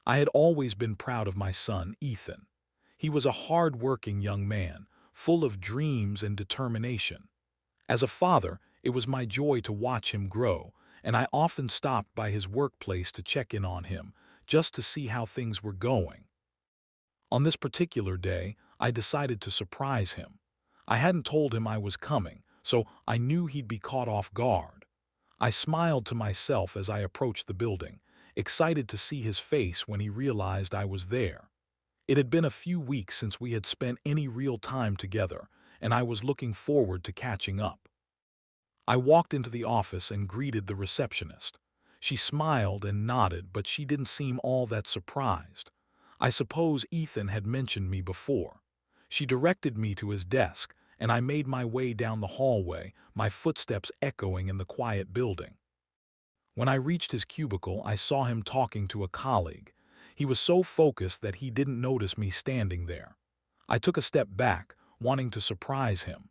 I had always been proud of my son, Ethan. He was a hard-working young man, full of dreams and determination. As a father, it was my joy to watch him grow, and I often stopped by his workplace to check in on him, just to see how things were going. On this particular day, I decided to surprise him. I hadn't told him I was coming, so I knew he'd be caught off guard. I smiled to myself as I approached the building, excited to see his face when he realized I was there. It had been a few weeks since we had spent any real time together, and I was looking forward to catching up. I walked into the office and greeted the receptionist. She smiled and nodded, but she didn't seem all that surprised. I suppose Ethan had mentioned me before. She directed me to his desk, and I made my way down the hallway, my footsteps echoing in the quiet building. When I reached his cubicle, I saw him talking to a colleague. He was so focused that he didn't notice me standing there. I took a step back, wanting to surprise him.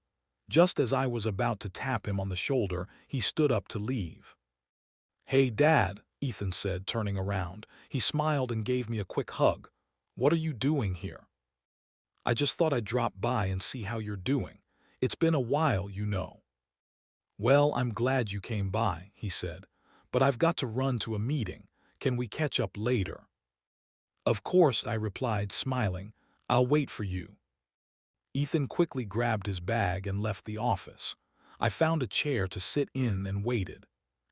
Just as I was about to tap him on the shoulder, he stood up to leave. "Hey, Dad," Ethan said, turning around. He smiled and gave me a quick hug. "What are you doing here?" "I just thought I'd drop by and see how you're doing. It's been a while, you know." "Well, I'm glad you came by," he said. "But I've got to run to a meeting. Can we catch up later?" "Of course," I replied, smiling. "I'll wait for you." Ethan quickly grabbed his bag and left the office. I found a chair to sit in and waited.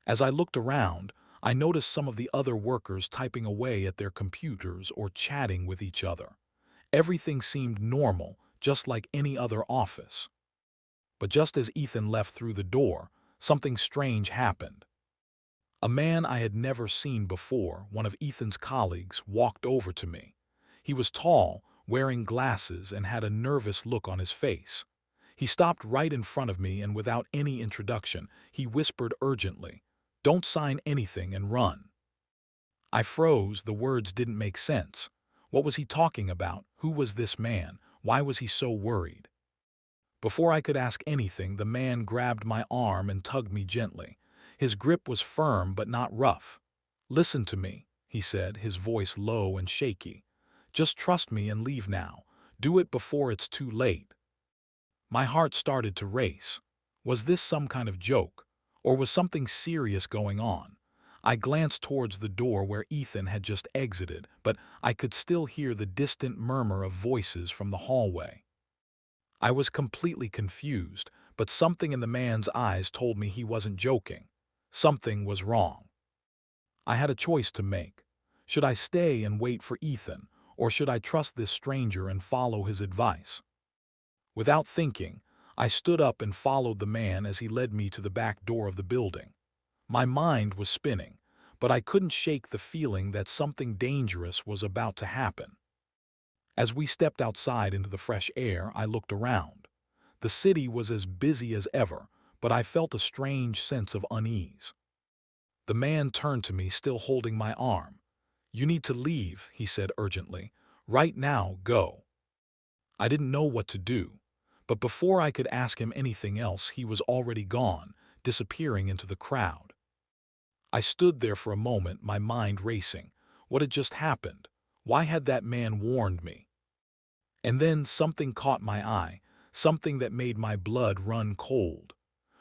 As I looked around, I noticed some of the other workers typing away at their computers or chatting with each other. Everything seemed normal, just like any other office. But just as Ethan left through the door, something strange happened. A man I had never seen before, one of Ethan's colleagues, walked over to me. He was tall, wearing glasses, and had a nervous look on his face. He stopped right in front of me, and without any introduction, he whispered urgently, "Don't sign anything and run." I froze. The words didn't make sense. What was he talking about? Who was this man? Why was he so worried? Before I could ask anything, the man grabbed my arm and tugged me gently. His grip was firm but not rough. "Listen to me," he said, his voice low and shaky. "Just trust me and leave now. Do it before it's too late." My heart started to race. Was this some kind of joke? Or was something serious going on? I glanced towards the door where Ethan had just exited, but I could still hear the distant murmur of voices from the hallway. I was completely confused, but something in the man's eyes told me he wasn't joking. Something was wrong. I had a choice to make. Should I stay and wait for Ethan, or should I trust this stranger and follow his advice? Without thinking, I stood up and followed the man as he led me to the back door of the building. My mind was spinning, but I couldn't shake the feeling that something dangerous was about to happen. As we stepped outside into the fresh air, I looked around. The city was as busy as ever, but I felt a strange sense of unease. The man turned to me, still holding my arm. "You need to leave," he said urgently. "Right now, go." I didn't know what to do, but before I could ask him anything else, he was already gone, disappearing into the crowd. I stood there for a moment, my mind racing. What had just happened? Why had that man warned me? And then something caught my eye, something that made my blood run cold.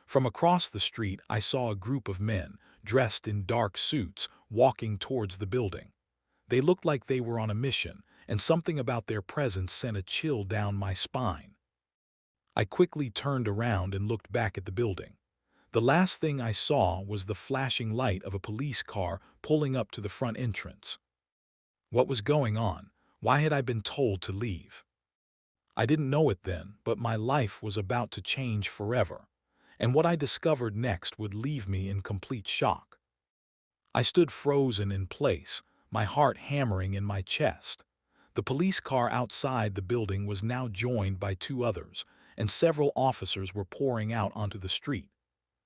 From across the street, I saw a group of men, dressed in dark suits, walking towards the building. They looked like they were on a mission, and something about their presence sent a chill down my spine. I quickly turned around and looked back at the building. The last thing I saw was the flashing light of a police car pulling up to the front entrance. What was going on? Why had I been told to leave? I didn't know it then, but my life was about to change forever, and what I discovered next would leave me in complete shock. I stood frozen in place, my heart hammering in my chest. The police car outside the building was now joined by two others, and several officers were pouring out onto the street.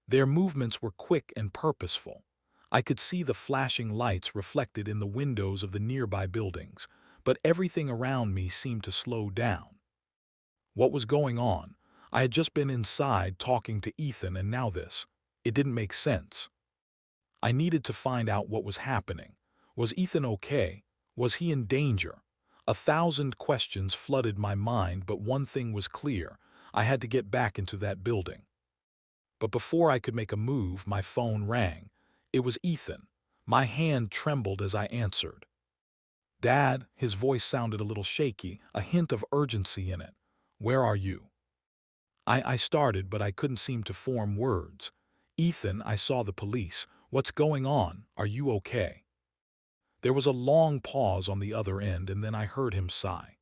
Their movements were quick and purposeful. I could see the flashing lights reflected in the windows of the nearby buildings, but everything around me seemed to slow down. What was going on? I had just been inside talking to Ethan, and now this. It didn't make sense. I needed to find out what was happening. Was Ethan okay? Was he in danger? 1,000 questions flooded my mind, but one thing was clear. I had to get back into that building. But before I could make a move, my phone rang. It was Ethan. My hand trembled as I answered. "Dad," his voice sounded a little shaky, a hint of urgency in it. "Where are you?" I started, but I couldn't seem to form words. "Ethan, I saw the police. What's going on? Are you okay?" There was a long pause on the other end, and then I heard him sigh.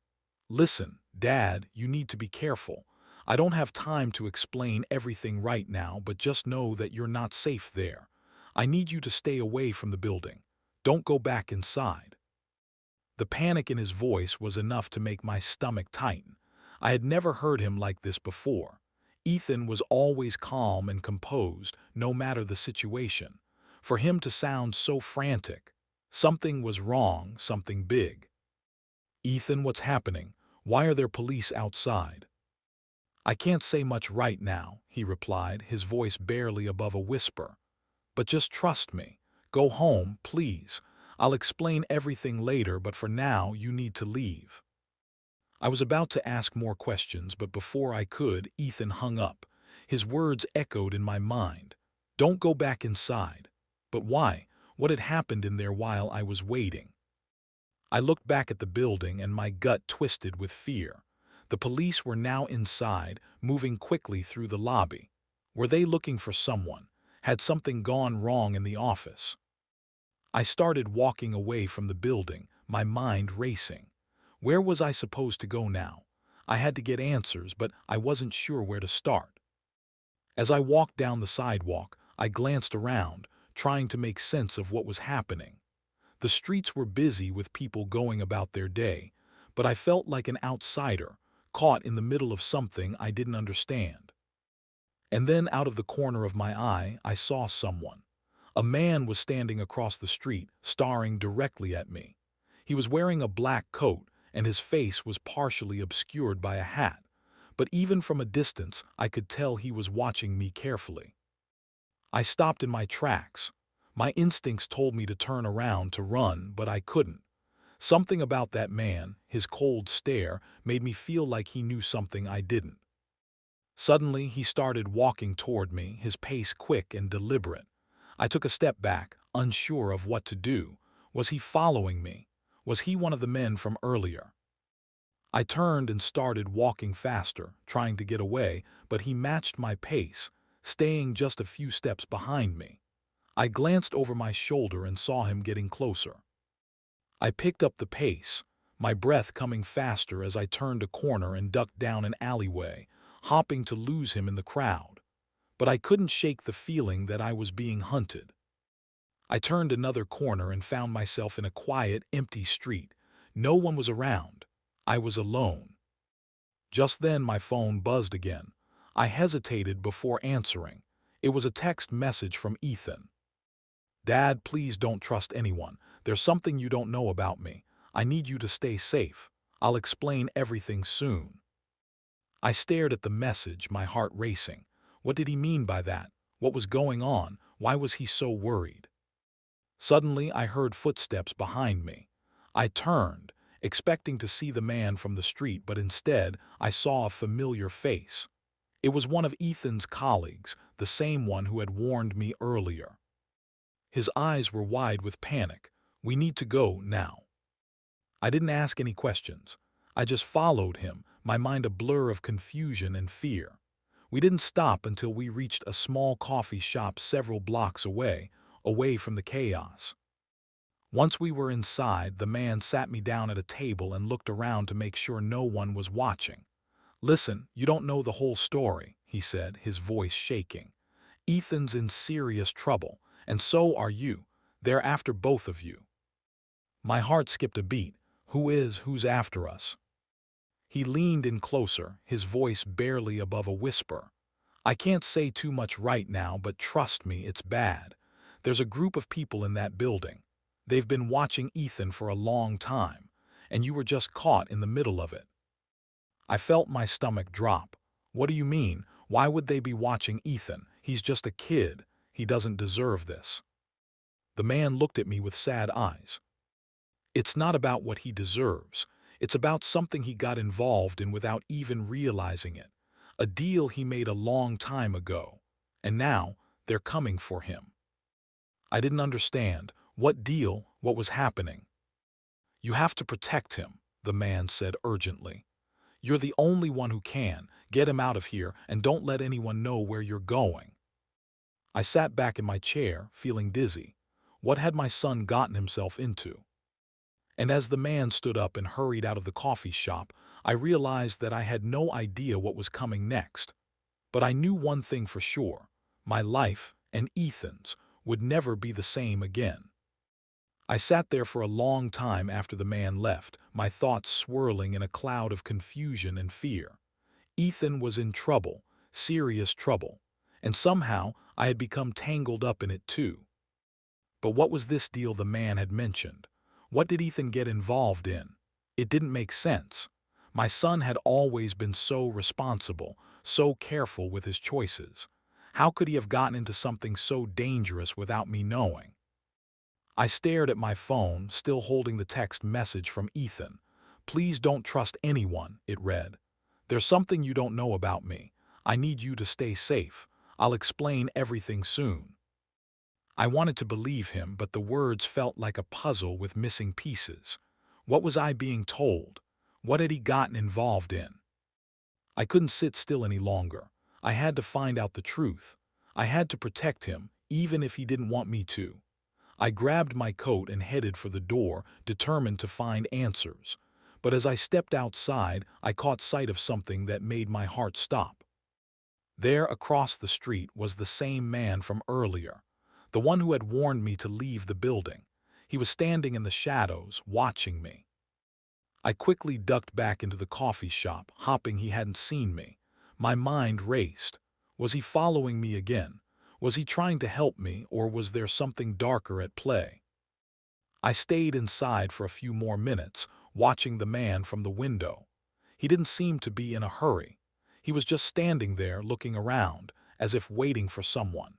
"Listen, Dad, you need to be careful. I don't have time to explain everything right now, but just know that you're not safe there. I need you to stay away from the building. Don't go back inside." The panic in his voice was enough to make my stomach tighten. I had never heard him like this before. Ethan was always calm and composed, no matter the situation. For him to sound so frantic, something was wrong, something big. "Ethan, what's happening? Why are there police outside?" "I can't say much right now," he replied, his voice barely above a whisper. "But just trust me. Go home, please. I'll explain everything later, but for now you need to leave." I was about to ask more questions, but before I could, Ethan hung up. His words echoed in my mind. "Don't go back inside." But why? What had happened in there while I was waiting? I looked back at the building and my gut twisted with fear. The police were now inside, moving quickly through the lobby. Were they looking for someone? Had something gone wrong in the office? I started walking away from the building, my mind racing. Where was I supposed to go now? I had to get answers, but I wasn't sure where to start. As I walked down the sidewalk, I glanced around, trying to make sense of what was happening. The streets were busy with people going about their day, but I felt like an outsider, caught in the middle of something I didn't understand. And then out of the corner of my eye, I saw someone. A man was standing across the street, staring directly at me. He was wearing a black coat, and his face was partially obscured by a hat, but even from a distance I could tell he was watching me carefully. I stopped in my tracks. My instincts told me to turn around to run, but I couldn't. Something about that man, his cold stare, made me feel like he knew something I didn't. Suddenly, he started walking toward me, his pace quick and deliberate. I took a step back, unsure of what to do. Was he following me? Was he one of the men from earlier? I turned and started walking faster, trying to get away, but he matched my pace, staying just a few steps behind me. I glanced over my shoulder and saw him getting closer. I picked up the pace, my breath coming faster as I turned a corner and ducked down an alleyway, hoping to lose him in the crowd. But I couldn't shake the feeling that I was being hunted. I turned another corner and found myself in a quiet, empty street. No one was around. I was alone. Just then my phone buzzed again. I hesitated before answering. It was a text message from Ethan. "Dad, please don't trust anyone. There's something you don't know about me. I need you to stay safe. I'll explain everything soon." I stared at the message, my heart racing. What did he mean by that? What was going on? Why was he so worried? Suddenly, I heard footsteps behind me. I turned, expecting to see the man from the street, but instead, I saw a familiar face. It was one of Ethan's colleagues, the same one who had warned me earlier. His eyes were wide with panic. "We need to go now." I didn't ask any questions. I just followed him, my mind a blur of confusion and fear. We didn't stop until we reached a small coffee shop several blocks away from the chaos. Once we were inside, the man sat me down at a table and looked around to make sure no one was watching. "Listen, you don't know the whole story," he said, his voice shaking. "Ethan's in serious trouble, and so are you. They're after both of you." My heart skipped a beat. Who's after us? He leaned in closer, his voice barely above a whisper. "I can't say too much right now, but trust me, it's bad. There's a group of people in that building. They've been watching Ethan for a long time, and you were just caught in the middle of it." I felt my stomach drop. "What do you mean? Why would they be watching Ethan? He's just a kid. He doesn't deserve this." The man looked at me with sad eyes. It's not about what he deserves. It's about something he got involved in without even realizing it. A deal he made a long time ago. And now, they're coming for him. I didn't understand. What deal? What was happening? You have to protect him, the man said urgently. You're the only one who can. Get him out of here and don't let anyone know where you're going. I sat back in my chair, feeling dizzy. What had my son gotten himself into? And as the man stood up and hurried out of the coffee shop, I realized that I had no idea what was coming next. But I knew one thing for sure. My life, and Ethan's, would never be the same again. I sat there for a long time after the man left, my thoughts swirling in a cloud of confusion and fear. Ethan was in trouble, serious trouble, and somehow I had become tangled up in it too. But what was this deal the man had mentioned? What did Ethan get involved in? It didn't make sense. My son had always been so responsible, so careful with his choices. How could he have gotten into something so dangerous without me knowing? I stared at my phone, still holding the text message from Ethan. Please don't trust anyone, it read. There's something you don't know about me. I need you to stay safe. I'll explain everything soon. I wanted to believe him, but the words felt like a puzzle with missing pieces. What was I being told? What had he gotten involved in? I couldn't sit still any longer. I had to find out the truth. I had to protect him, even if he didn't want me to. I grabbed my coat and headed for the door, determined to find answers. But as I stepped outside, I caught sight of something that made my heart stop. There, across the street, was the same man from earlier, the one who had warned me to leave the building. He was standing in the shadows, watching me. I quickly ducked back into the coffee shop, hoping he hadn't seen me. My mind raced. Was he following me again? Was he trying to help me, or was there something darker at play? I stayed inside for a few more minutes, watching the man from the window. He didn't seem to be in a hurry. He was just standing there looking around, as if waiting for someone.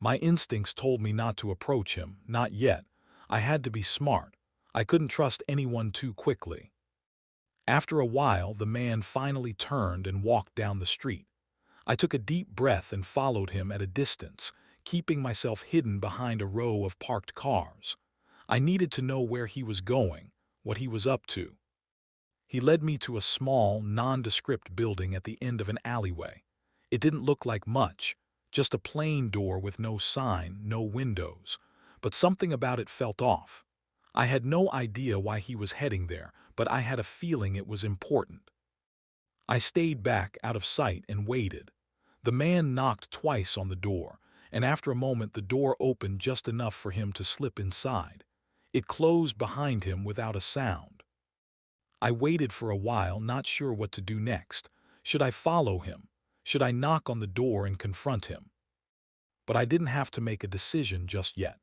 My instincts told me not to approach him, not yet. I had to be smart. I couldn't trust anyone too quickly. After a while, the man finally turned and walked down the street. I took a deep breath and followed him at a distance, keeping myself hidden behind a row of parked cars. I needed to know where he was going, what he was up to. He led me to a small, nondescript building at the end of an alleyway. It didn't look like much, just a plain door with no sign, no windows. But something about it felt off. I had no idea why he was heading there, but I had a feeling it was important. I stayed back, out of sight, and waited. The man knocked twice on the door, and after a moment the door opened just enough for him to slip inside. It closed behind him without a sound. I waited for a while, not sure what to do next. Should I follow him? Should I knock on the door and confront him? But I didn't have to make a decision just yet.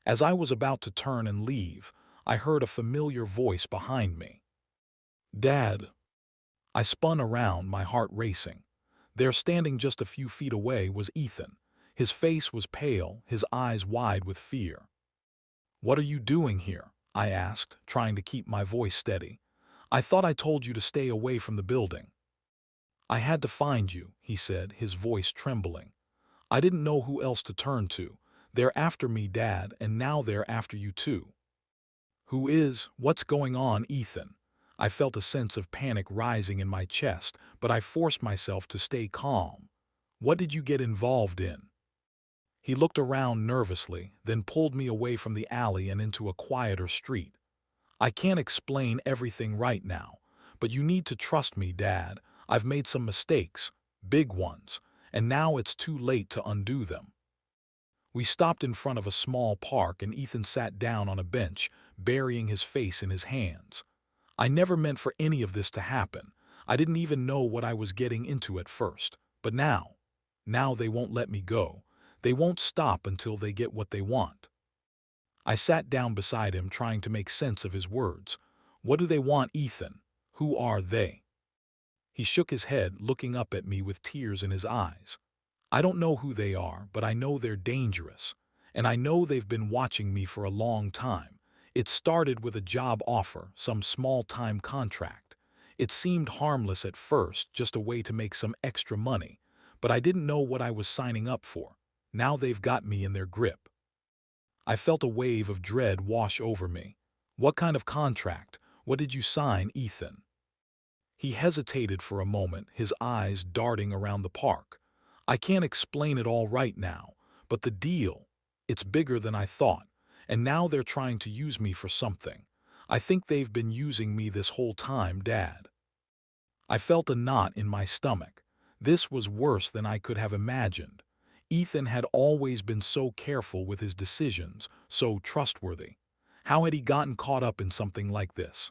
As I was about to turn and leave, I heard a familiar voice behind me. "Dad." I spun around, my heart racing. There, standing just a few feet away, was Ethan. His face was pale, his eyes wide with fear. "What are you doing here?" I asked, trying to keep my voice steady. "I thought I told you to stay away from the building." "I had to find you," he said, his voice trembling. "I didn't know who else to turn to. They're after me, Dad, and now they're after you too." "Who is? What's going on, Ethan?" I felt a sense of panic rising in my chest, but I forced myself to stay calm. "What did you get involved in?" He looked around nervously, then pulled me away from the alley and into a quieter street. "I can't explain everything right now, but you need to trust me, Dad. I've made some mistakes, big ones, and now it's too late to undo them." We stopped in front of a small park and Ethan sat down on a bench, burying his face in his hands. I never meant for any of this to happen. I didn't even know what I was getting into at first. But now they won't let me go. They won't stop until they get what they want. I sat down beside him, trying to make sense of his words. "What do they want, Ethan? Who are they?" He shook his head, looking up at me with tears in his eyes. "I don't know who they are, but I know they're dangerous. And I know they've been watching me for a long time. It started with a job offer, some small-time contract. It seemed harmless at first, just a way to make some extra money, but I didn't know what I was signing up for. Now they've got me in their grip. I felt a wave of dread wash over me. What kind of contract? What did you sign, Ethan? He hesitated for a moment, his eyes darting around the park. I can't explain it all right now, but the deal, it's bigger than I thought, and now they're trying to use me for something. I think they've been using me this whole time, Dad. I felt a knot in my stomach. This was worse than I could have imagined. Ethan had always been so careful with his decisions, so trustworthy. How had he gotten caught up in something like this?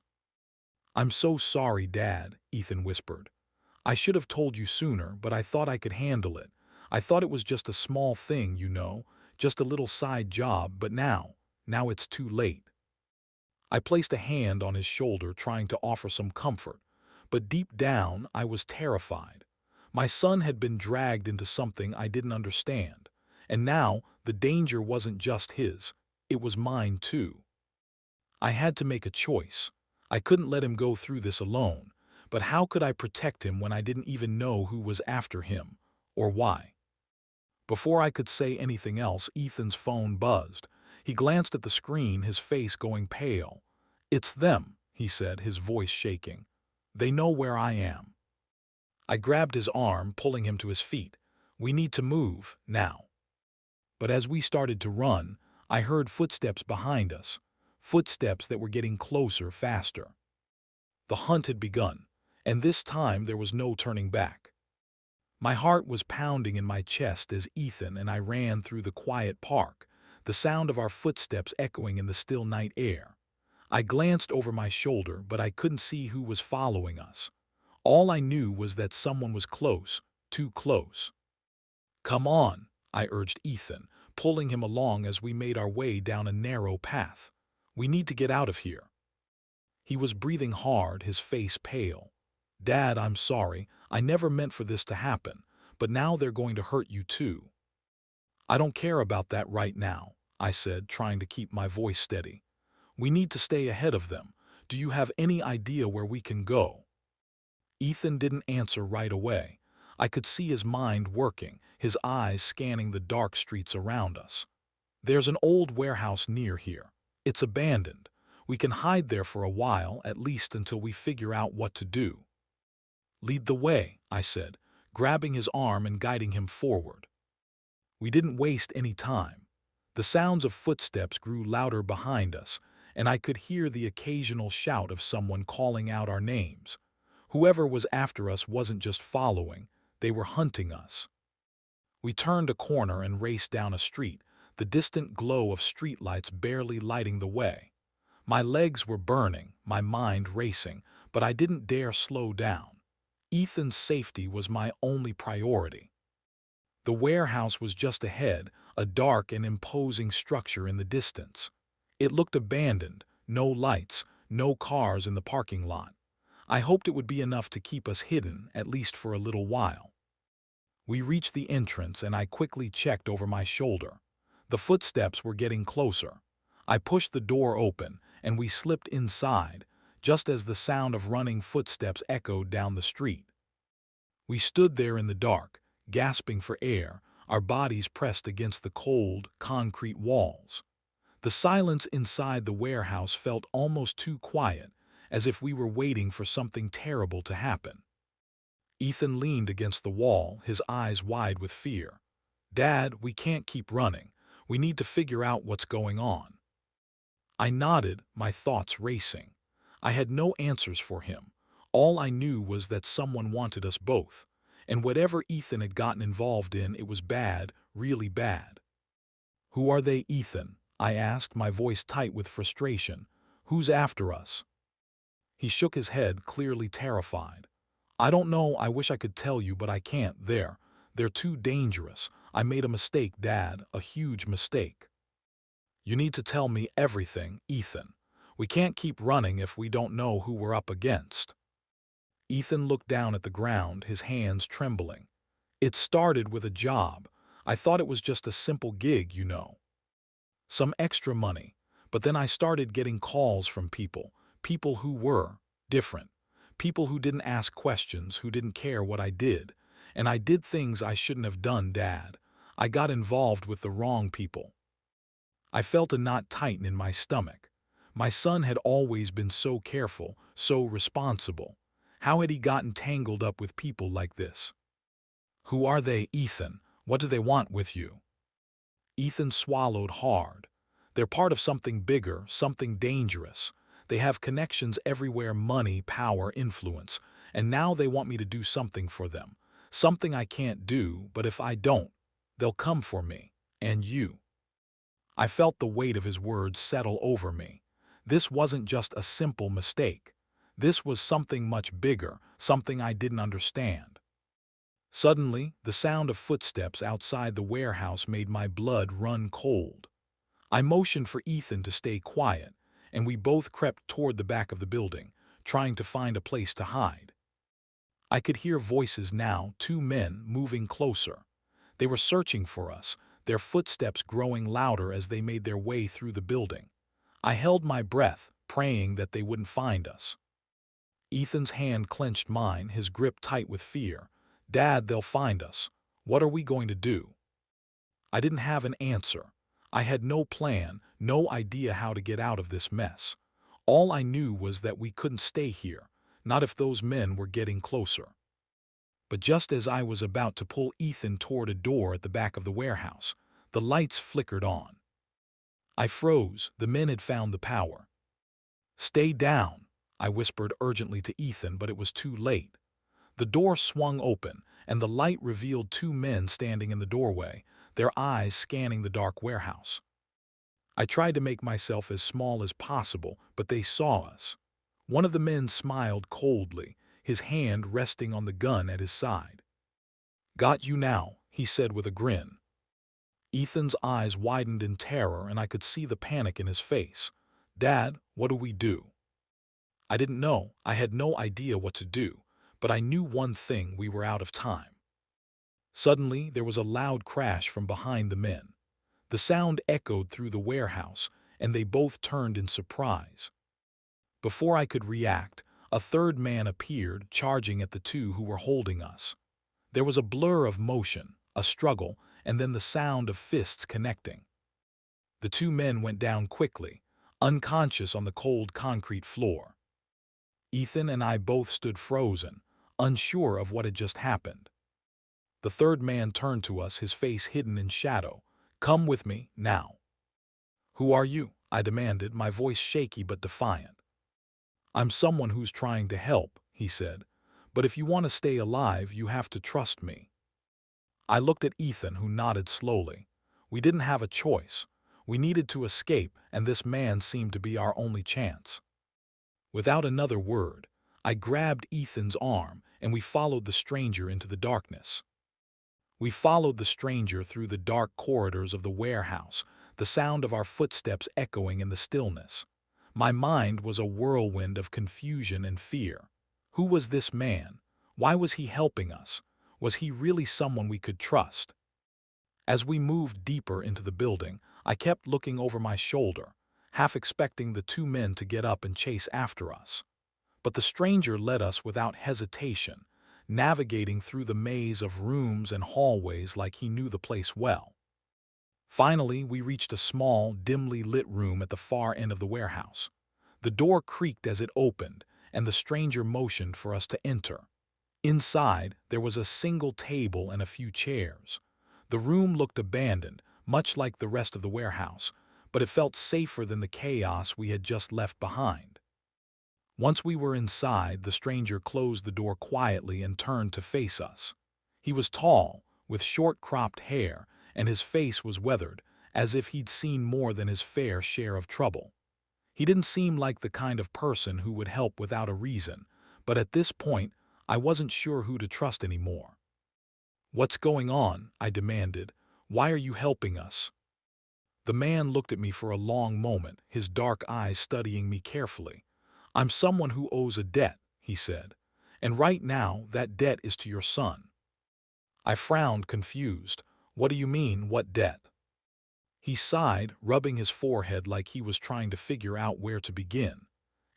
"I'm so sorry, Dad," Ethan whispered. "I should have told you sooner, but I thought I could handle it. I thought it was just a small thing, just a little side job, but now it's too late." I placed a hand on his shoulder, trying to offer some comfort, but deep down I was terrified. My son had been dragged into something I didn't understand, and now the danger wasn't just his, it was mine too. I had to make a choice. I couldn't let him go through this alone, but how could I protect him when I didn't even know who was after him, or why? Before I could say anything else, Ethan's phone buzzed. He glanced at the screen, his face going pale. "It's them," he said, his voice shaking. "They know where I am." I grabbed his arm, pulling him to his feet. "We need to move, now." But as we started to run, I heard footsteps behind us, footsteps that were getting closer, faster. The hunt had begun, and this time there was no turning back. My heart was pounding in my chest as Ethan and I ran through the quiet park, the sound of our footsteps echoing in the still night air. I glanced over my shoulder, but I couldn't see who was following us. All I knew was that someone was close, too close. "Come on," I urged Ethan, pulling him along as we made our way down a narrow path. "We need to get out of here." He was breathing hard, his face pale. "Dad, I'm sorry. I never meant for this to happen, but now they're going to hurt you too." "I don't care about that right now," I said, trying to keep my voice steady. "We need to stay ahead of them. Do you have any idea where we can go?" Ethan didn't answer right away. I could see his mind working, his eyes scanning the dark streets around us. "There's an old warehouse near here. It's abandoned. We can hide there for a while, at least until we figure out what to do." "Lead the way," I said, grabbing his arm and guiding him forward. We didn't waste any time. The sounds of footsteps grew louder behind us, and I could hear the occasional shout of someone calling out our names. Whoever was after us wasn't just following, they were hunting us. We turned a corner and raced down a street, the distant glow of streetlights barely lighting the way. My legs were burning, my mind racing, but I didn't dare slow down. Ethan's safety was my only priority. The warehouse was just ahead, a dark and imposing structure in the distance. It looked abandoned, no lights, no cars in the parking lot. I hoped it would be enough to keep us hidden, at least for a little while. We reached the entrance and I quickly checked over my shoulder. The footsteps were getting closer. I pushed the door open and we slipped inside, just as the sound of running footsteps echoed down the street. We stood there in the dark, gasping for air, our bodies pressed against the cold, concrete walls. The silence inside the warehouse felt almost too quiet, as if we were waiting for something terrible to happen. Ethan leaned against the wall, his eyes wide with fear. "Dad, we can't keep running. We need to figure out what's going on." I nodded, my thoughts racing. I had no answers for him. All I knew was that someone wanted us both, and whatever Ethan had gotten involved in, it was bad, really bad. "Who are they, Ethan?" I asked, my voice tight with frustration. "Who's after us?" He shook his head, clearly terrified. "I don't know, I wish I could tell you, but I can't. They're too dangerous. I made a mistake, Dad, a huge mistake." "You need to tell me everything, Ethan. We can't keep running if we don't know who we're up against." Ethan looked down at the ground, his hands trembling. "It started with a job. I thought it was just a simple gig. Some extra money. But then I started getting calls from people who were different, people who didn't ask questions, who didn't care what I did. And I did things I shouldn't have done, Dad. I got involved with the wrong people. I felt a knot tighten in my stomach. My son had always been so careful, so responsible. How had he gotten tangled up with people like this? Who are they, Ethan? What do they want with you? Ethan swallowed hard. They're part of something bigger, something dangerous. They have connections everywhere, money, power, influence, and now they want me to do something for them. Something I can't do, but if I don't, they'll come for me. And you. I felt the weight of his words settle over me. This wasn't just a simple mistake. This was something much bigger, something I didn't understand. Suddenly, the sound of footsteps outside the warehouse made my blood run cold. I motioned for Ethan to stay quiet, and we both crept toward the back of the building, trying to find a place to hide. I could hear voices now, two men moving closer. They were searching for us, their footsteps growing louder as they made their way through the building. I held my breath, praying that they wouldn't find us. Ethan's hand clenched mine, his grip tight with fear. Dad, they'll find us. What are we going to do? I didn't have an answer. I had no plan, no idea how to get out of this mess. All I knew was that we couldn't stay here, not if those men were getting closer. But just as I was about to pull Ethan toward a door at the back of the warehouse, the lights flickered on. I froze. The men had found the power. Stay down, I whispered urgently to Ethan, but it was too late. The door swung open, and the light revealed two men standing in the doorway, their eyes scanning the dark warehouse. I tried to make myself as small as possible, but they saw us. One of the men smiled coldly, his hand resting on the gun at his side. Got you now, he said with a grin. Ethan's eyes widened in terror, and I could see the panic in his face. Dad, what do we do? I didn't know. I had no idea what to do, but I knew one thing: we were out of time. Suddenly, there was a loud crash from behind the men. The sound echoed through the warehouse, and they both turned in surprise. Before I could react, a third man appeared, charging at the two who were holding us. There was a blur of motion, a struggle, and then the sound of fists connecting. The two men went down quickly, unconscious on the cold concrete floor. Ethan and I both stood frozen, unsure of what had just happened. The third man turned to us, his face hidden in shadow. Come with me, now. Who are you? I demanded, my voice shaky but defiant. I'm someone who's trying to help, he said, but if you want to stay alive, you have to trust me. I looked at Ethan, who nodded slowly. We didn't have a choice. We needed to escape, and this man seemed to be our only chance. Without another word, I grabbed Ethan's arm, and we followed the stranger into the darkness. We followed the stranger through the dark corridors of the warehouse, the sound of our footsteps echoing in the stillness. My mind was a whirlwind of confusion and fear. Who was this man? Why was he helping us? Was he really someone we could trust? As we moved deeper into the building, I kept looking over my shoulder, half expecting the two men to get up and chase after us. But the stranger led us without hesitation, navigating through the maze of rooms and hallways like he knew the place well. Finally, we reached a small, dimly lit room at the far end of the warehouse. The door creaked as it opened, and the stranger motioned for us to enter. Inside, there was a single table and a few chairs. The room looked abandoned, much like the rest of the warehouse, but it felt safer than the chaos we had just left behind. Once we were inside, the stranger closed the door quietly and turned to face us. He was tall, with short cropped hair, and his face was weathered, as if he'd seen more than his fair share of trouble. He didn't seem like the kind of person who would help without a reason, but at this point, I wasn't sure who to trust anymore. What's going on? I demanded. Why are you helping us? The man looked at me for a long moment, his dark eyes studying me carefully. I'm someone who owes a debt, he said, and right now that debt is to your son. I frowned, confused. What do you mean, what debt? He sighed, rubbing his forehead like he was trying to figure out where to begin.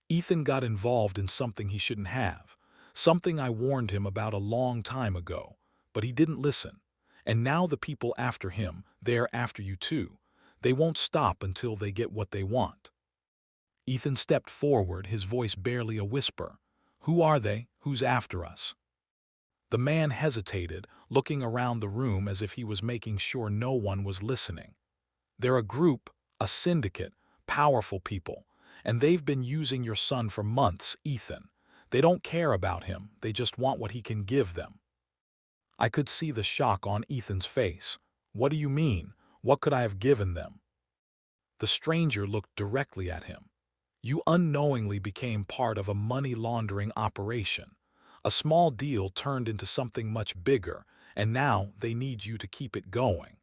Ethan got involved in something he shouldn't have, something I warned him about a long time ago, but he didn't listen. And now the people after him, they're after you too. They won't stop until they get what they want. Ethan stepped forward, his voice barely a whisper. Who are they? Who's after us? The man hesitated, looking around the room as if he was making sure no one was listening. They're a group, a syndicate, powerful people, and they've been using your son for months, Ethan. They don't care about him, they just want what he can give them. I could see the shock on Ethan's face. What do you mean? What could I have given them? The stranger looked directly at him. You unknowingly became part of a money laundering operation. A small deal turned into something much bigger, and now they need you to keep it going.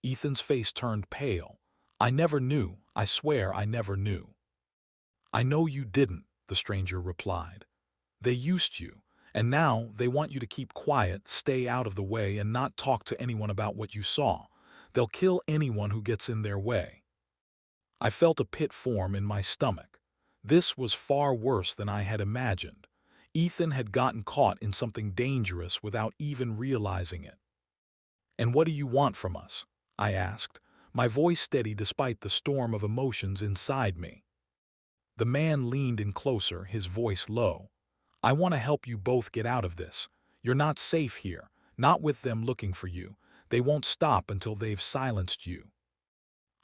Ethan's face turned pale. I never knew. I swear I never knew. I know you didn't, the stranger replied. They used you, and now they want you to keep quiet, stay out of the way, and not talk to anyone about what you saw. They'll kill anyone who gets in their way. I felt a pit form in my stomach. This was far worse than I had imagined. Ethan had gotten caught in something dangerous without even realizing it. And what do you want from us? I asked, my voice steady despite the storm of emotions inside me. The man leaned in closer, his voice low. I want to help you both get out of this. You're not safe here, not with them looking for you. They won't stop until they've silenced you.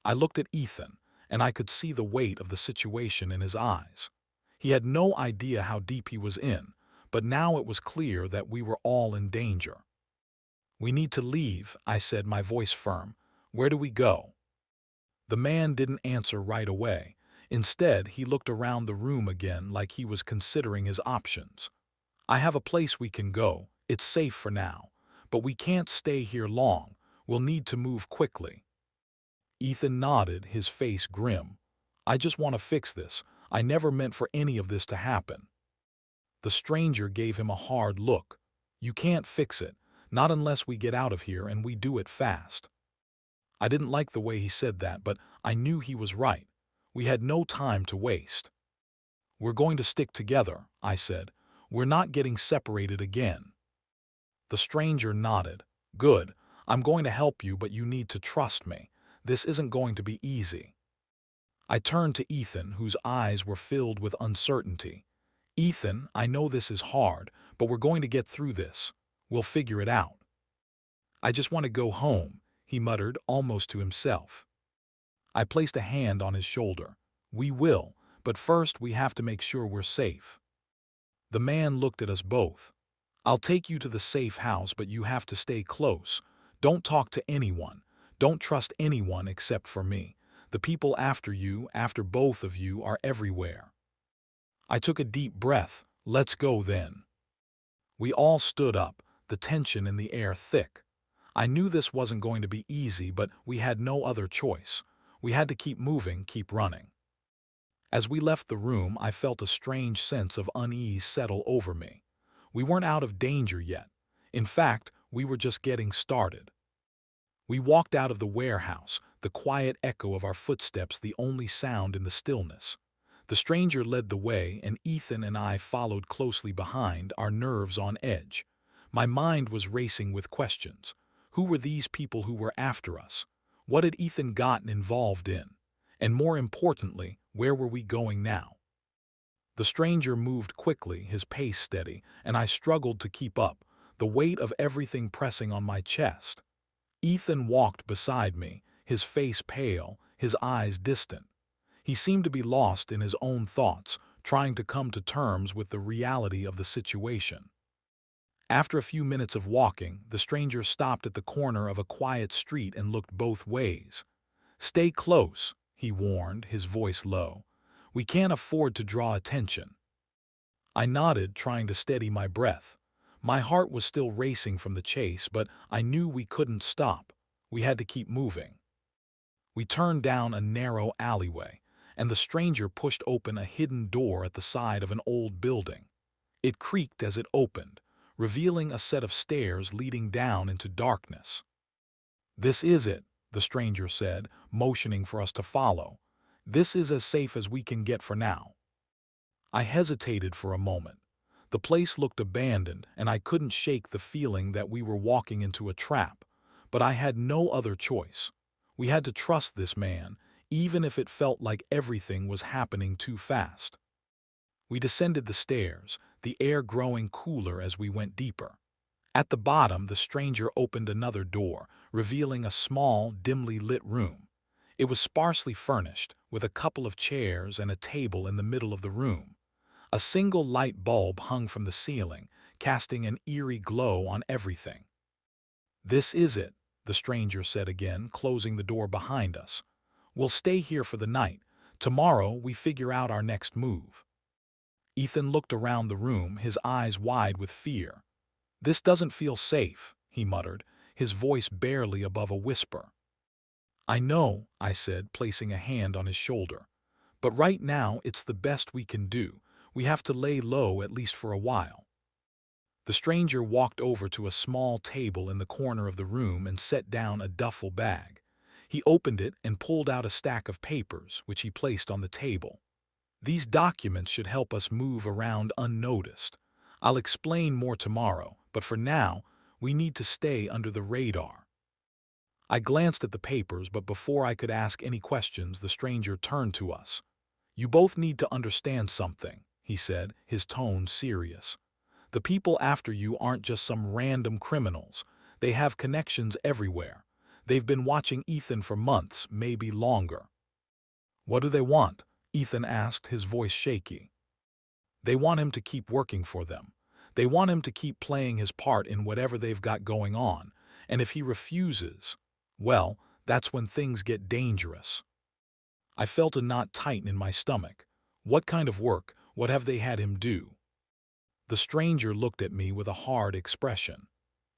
I looked at Ethan, and I could see the weight of the situation in his eyes. He had no idea how deep he was in, but now it was clear that we were all in danger. We need to leave, I said, my voice firm. Where do we go? The man didn't answer right away. Instead, he looked around the room again like he was considering his options. I have a place we can go. It's safe for now. But we can't stay here long. We'll need to move quickly. Ethan nodded, his face grim. I just want to fix this. I never meant for any of this to happen. The stranger gave him a hard look. You can't fix it, not unless we get out of here and we do it fast. I didn't like the way he said that, but I knew he was right. We had no time to waste. We're going to stick together, I said. We're not getting separated again. The stranger nodded. Good. I'm going to help you, but you need to trust me. This isn't going to be easy. I turned to Ethan, whose eyes were filled with uncertainty. Ethan, I know this is hard, but we're going to get through this. We'll figure it out. I just want to go home, he muttered, almost to himself. I placed a hand on his shoulder. We will, but first we have to make sure we're safe. The man looked at us both. I'll take you to the safe house, but you have to stay close. Don't talk to anyone. Don't trust anyone except for me. The people after you, after both of you, are everywhere. I took a deep breath. Let's go then. We all stood up, the tension in the air thick. I knew this wasn't going to be easy, but we had no other choice. We had to keep moving, keep running. As we left the room, I felt a strange sense of unease settle over me. We weren't out of danger yet. In fact, we were just getting started. We walked out of the warehouse, the quiet echo of our footsteps the only sound in the stillness. The stranger led the way, and Ethan and I followed closely behind, our nerves on edge. My mind was racing with questions. Who were these people who were after us? What had Ethan gotten involved in? And more importantly, where were we going now? The stranger moved quickly, his pace steady, and I struggled to keep up, the weight of everything pressing on my chest. Ethan walked beside me, his face pale, his eyes distant. He seemed to be lost in his own thoughts, trying to come to terms with the reality of the situation. After a few minutes of walking, the stranger stopped at the corner of a quiet street and looked both ways. Stay close, he warned, his voice low. We can't afford to draw attention. I nodded, trying to steady my breath. My heart was still racing from the chase, but I knew we couldn't stop. We had to keep moving. We turned down a narrow alleyway, and the stranger pushed open a hidden door at the side of an old building. It creaked as it opened, revealing a set of stairs leading down into darkness. This is it, the stranger said, motioning for us to follow. "This is as safe as we can get for now." I hesitated for a moment. The place looked abandoned, and I couldn't shake the feeling that we were walking into a trap. But I had no other choice. We had to trust this man, even if it felt like everything was happening too fast. We descended the stairs, the air growing cooler as we went deeper. At the bottom, the stranger opened another door, revealing a small, dimly lit room. It was sparsely furnished, with a couple of chairs and a table in the middle of the room. A single light bulb hung from the ceiling, casting an eerie glow on everything. "This is it," the stranger said again, closing the door behind us. "We'll stay here for the night. Tomorrow we figure out our next move." Ethan looked around the room, his eyes wide with fear. "This doesn't feel safe," he muttered, his voice barely above a whisper. "I know," I said, placing a hand on his shoulder. "But right now it's the best we can do. We have to lay low at least for a while." The stranger walked over to a small table in the corner of the room and set down a duffel bag. He opened it and pulled out a stack of papers, which he placed on the table. "These documents should help us move around unnoticed. I'll explain more tomorrow, but for now, we need to stay under the radar." I glanced at the papers, but before I could ask any questions, the stranger turned to us. "You both need to understand something," he said, his tone serious. "The people after you aren't just some random criminals. They have connections everywhere. They've been watching Ethan for months, maybe longer." "What do they want?" Ethan asked, his voice shaky. "They want him to keep working for them. They want him to keep playing his part in whatever they've got going on. And if he refuses, well, that's when things get dangerous." I felt a knot tighten in my stomach. What kind of work? What have they had him do? The stranger looked at me with a hard expression.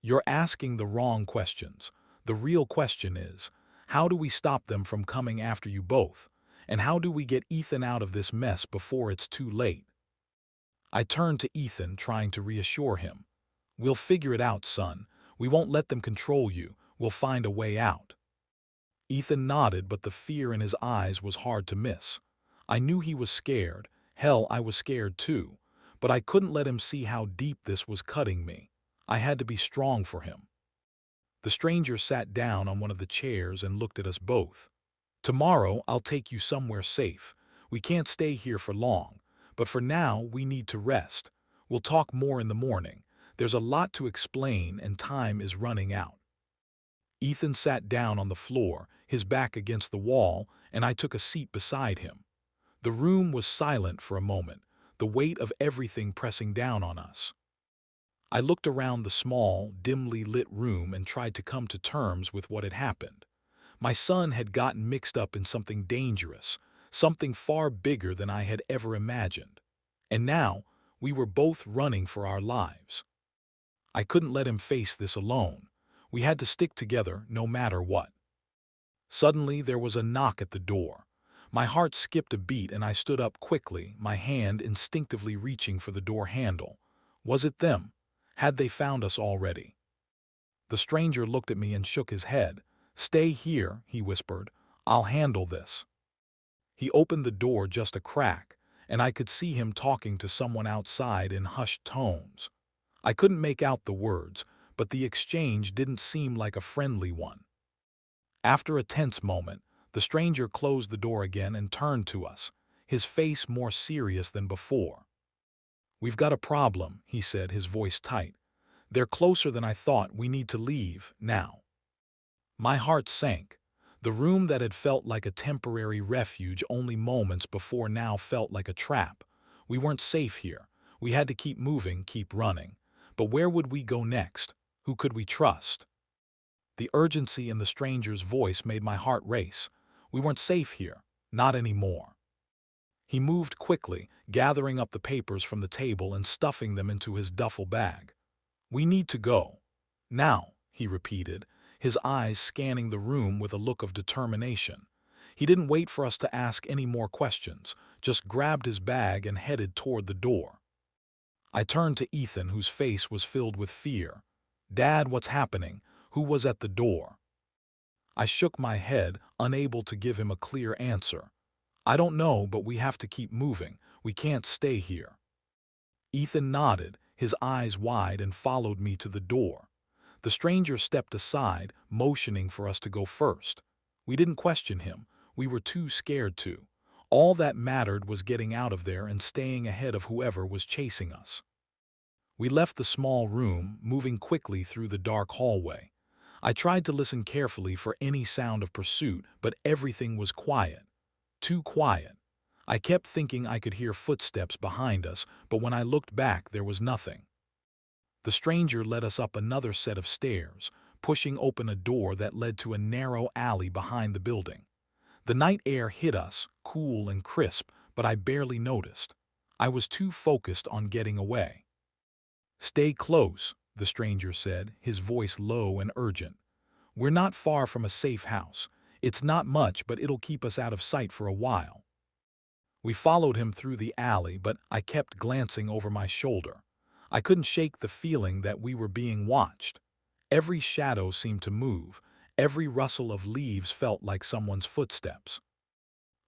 "You're asking the wrong questions. The real question is, how do we stop them from coming after you both? And how do we get Ethan out of this mess before it's too late?" I turned to Ethan, trying to reassure him. "We'll figure it out, son. We won't let them control you. We'll find a way out." Ethan nodded, but the fear in his eyes was hard to miss. I knew he was scared. Hell, I was scared too. But I couldn't let him see how deep this was cutting me. I had to be strong for him. The stranger sat down on one of the chairs and looked at us both. "Tomorrow I'll take you somewhere safe. We can't stay here for long. But for now, we need to rest. We'll talk more in the morning. There's a lot to explain and time is running out." Ethan sat down on the floor, his back against the wall, and I took a seat beside him. The room was silent for a moment, the weight of everything pressing down on us. I looked around the small, dimly lit room and tried to come to terms with what had happened. My son had gotten mixed up in something dangerous, something far bigger than I had ever imagined. And now, we were both running for our lives. I couldn't let him face this alone. We had to stick together no matter what. Suddenly, there was a knock at the door. My heart skipped a beat and I stood up quickly, my hand instinctively reaching for the door handle. Was it them? Had they found us already? The stranger looked at me and shook his head. "Stay here," he whispered. "I'll handle this." He opened the door just a crack, and I could see him talking to someone outside in hushed tones. I couldn't make out the words, but the exchange didn't seem like a friendly one. After a tense moment, the stranger closed the door again and turned to us, his face more serious than before. "We've got a problem," he said, his voice tight. "They're closer than I thought. We need to leave, now." My heart sank. The room that had felt like a temporary refuge only moments before now felt like a trap. We weren't safe here. We had to keep moving, keep running. But where would we go next? Who could we trust? The urgency in the stranger's voice made my heart race. We weren't safe here. Not anymore. He moved quickly, gathering up the papers from the table and stuffing them into his duffel bag. "We need to go. Now," he repeated, his eyes scanning the room with a look of determination. He didn't wait for us to ask any more questions, just grabbed his bag and headed toward the door. I turned to Ethan, whose face was filled with fear. "Dad, what's happening? Who was at the door?" I shook my head, unable to give him a clear answer. I don't know, but we have to keep moving. We can't stay here. Ethan nodded, his eyes wide, and followed me to the door. The stranger stepped aside, motioning for us to go first. We didn't question him. We were too scared to. All that mattered was getting out of there and staying ahead of whoever was chasing us. We left the small room, moving quickly through the dark hallway. I tried to listen carefully for any sound of pursuit, but everything was quiet. Too quiet. I kept thinking I could hear footsteps behind us, but when I looked back, there was nothing. The stranger led us up another set of stairs, pushing open a door that led to a narrow alley behind the building. The night air hit us, cool and crisp, but I barely noticed. I was too focused on getting away. "Stay close," the stranger said, his voice low and urgent. "We're not far from a safe house. It's not much, but it'll keep us out of sight for a while." We followed him through the alley, but I kept glancing over my shoulder. I couldn't shake the feeling that we were being watched. Every shadow seemed to move. Every rustle of leaves felt like someone's footsteps.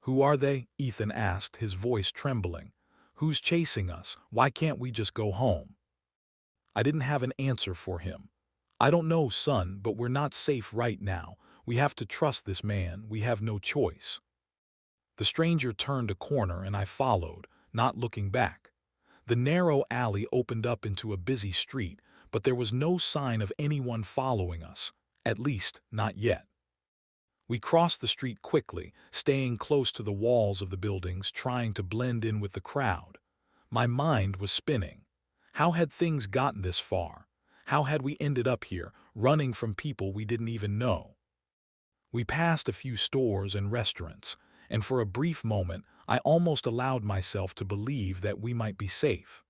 "Who are they?" Ethan asked, his voice trembling. "Who's chasing us? Why can't we just go home?" I didn't have an answer for him. "I don't know, son, but we're not safe right now. We have to trust this man. We have no choice." The stranger turned a corner and I followed, not looking back. The narrow alley opened up into a busy street, but there was no sign of anyone following us, at least not yet. We crossed the street quickly, staying close to the walls of the buildings, trying to blend in with the crowd. My mind was spinning. How had things gotten this far? How had we ended up here, running from people we didn't even know? We passed a few stores and restaurants, and for a brief moment I almost allowed myself to believe that we might be safe.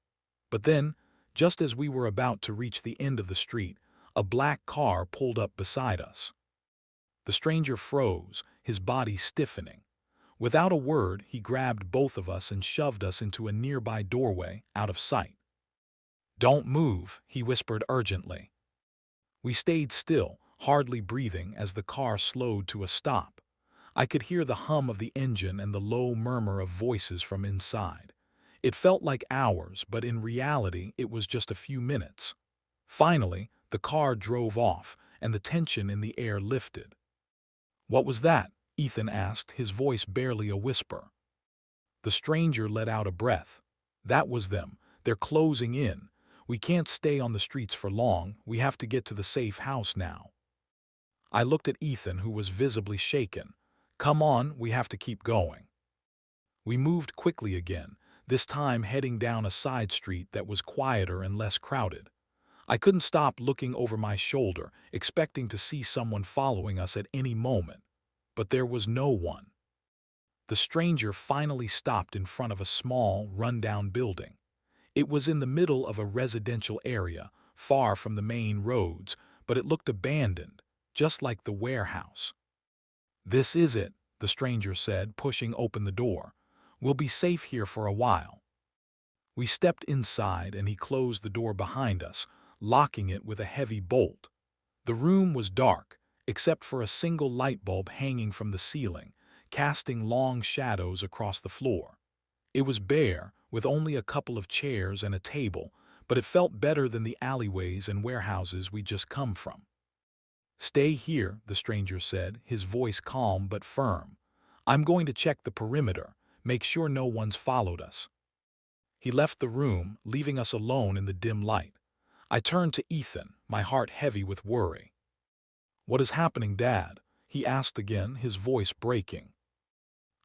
But then, just as we were about to reach the end of the street, a black car pulled up beside us. The stranger froze, his body stiffening. Without a word, he grabbed both of us and shoved us into a nearby doorway, out of sight. "Don't move," he whispered urgently. We stayed still, hardly breathing, as the car slowed to a stop. I could hear the hum of the engine and the low murmur of voices from inside. It felt like hours, but in reality it was just a few minutes. Finally, the car drove off, and the tension in the air lifted. "What was that?" Ethan asked, his voice barely a whisper. The stranger let out a breath. "That was them. They're closing in. We can't stay on the streets for long. We have to get to the safe house now." I looked at Ethan, who was visibly shaken. "Come on, we have to keep going." We moved quickly again, this time heading down a side street that was quieter and less crowded. I couldn't stop looking over my shoulder, expecting to see someone following us at any moment. But there was no one. The stranger finally stopped in front of a small, run-down building. It was in the middle of a residential area, far from the main roads, but it looked abandoned, just like the warehouse. "This is it," the stranger said, pushing open the door. "We'll be safe here for a while." We stepped inside and he closed the door behind us, locking it with a heavy bolt. The room was dark, except for a single light bulb hanging from the ceiling, casting long shadows across the floor. It was bare, with only a couple of chairs and a table, but it felt better than the alleyways and warehouses we'd just come from. "Stay here," the stranger said, his voice calm but firm. "I'm going to check the perimeter, make sure no one's followed us." He left the room, leaving us alone in the dim light. I turned to Ethan, my heart heavy with worry. "What is happening, Dad?" he asked again, his voice breaking.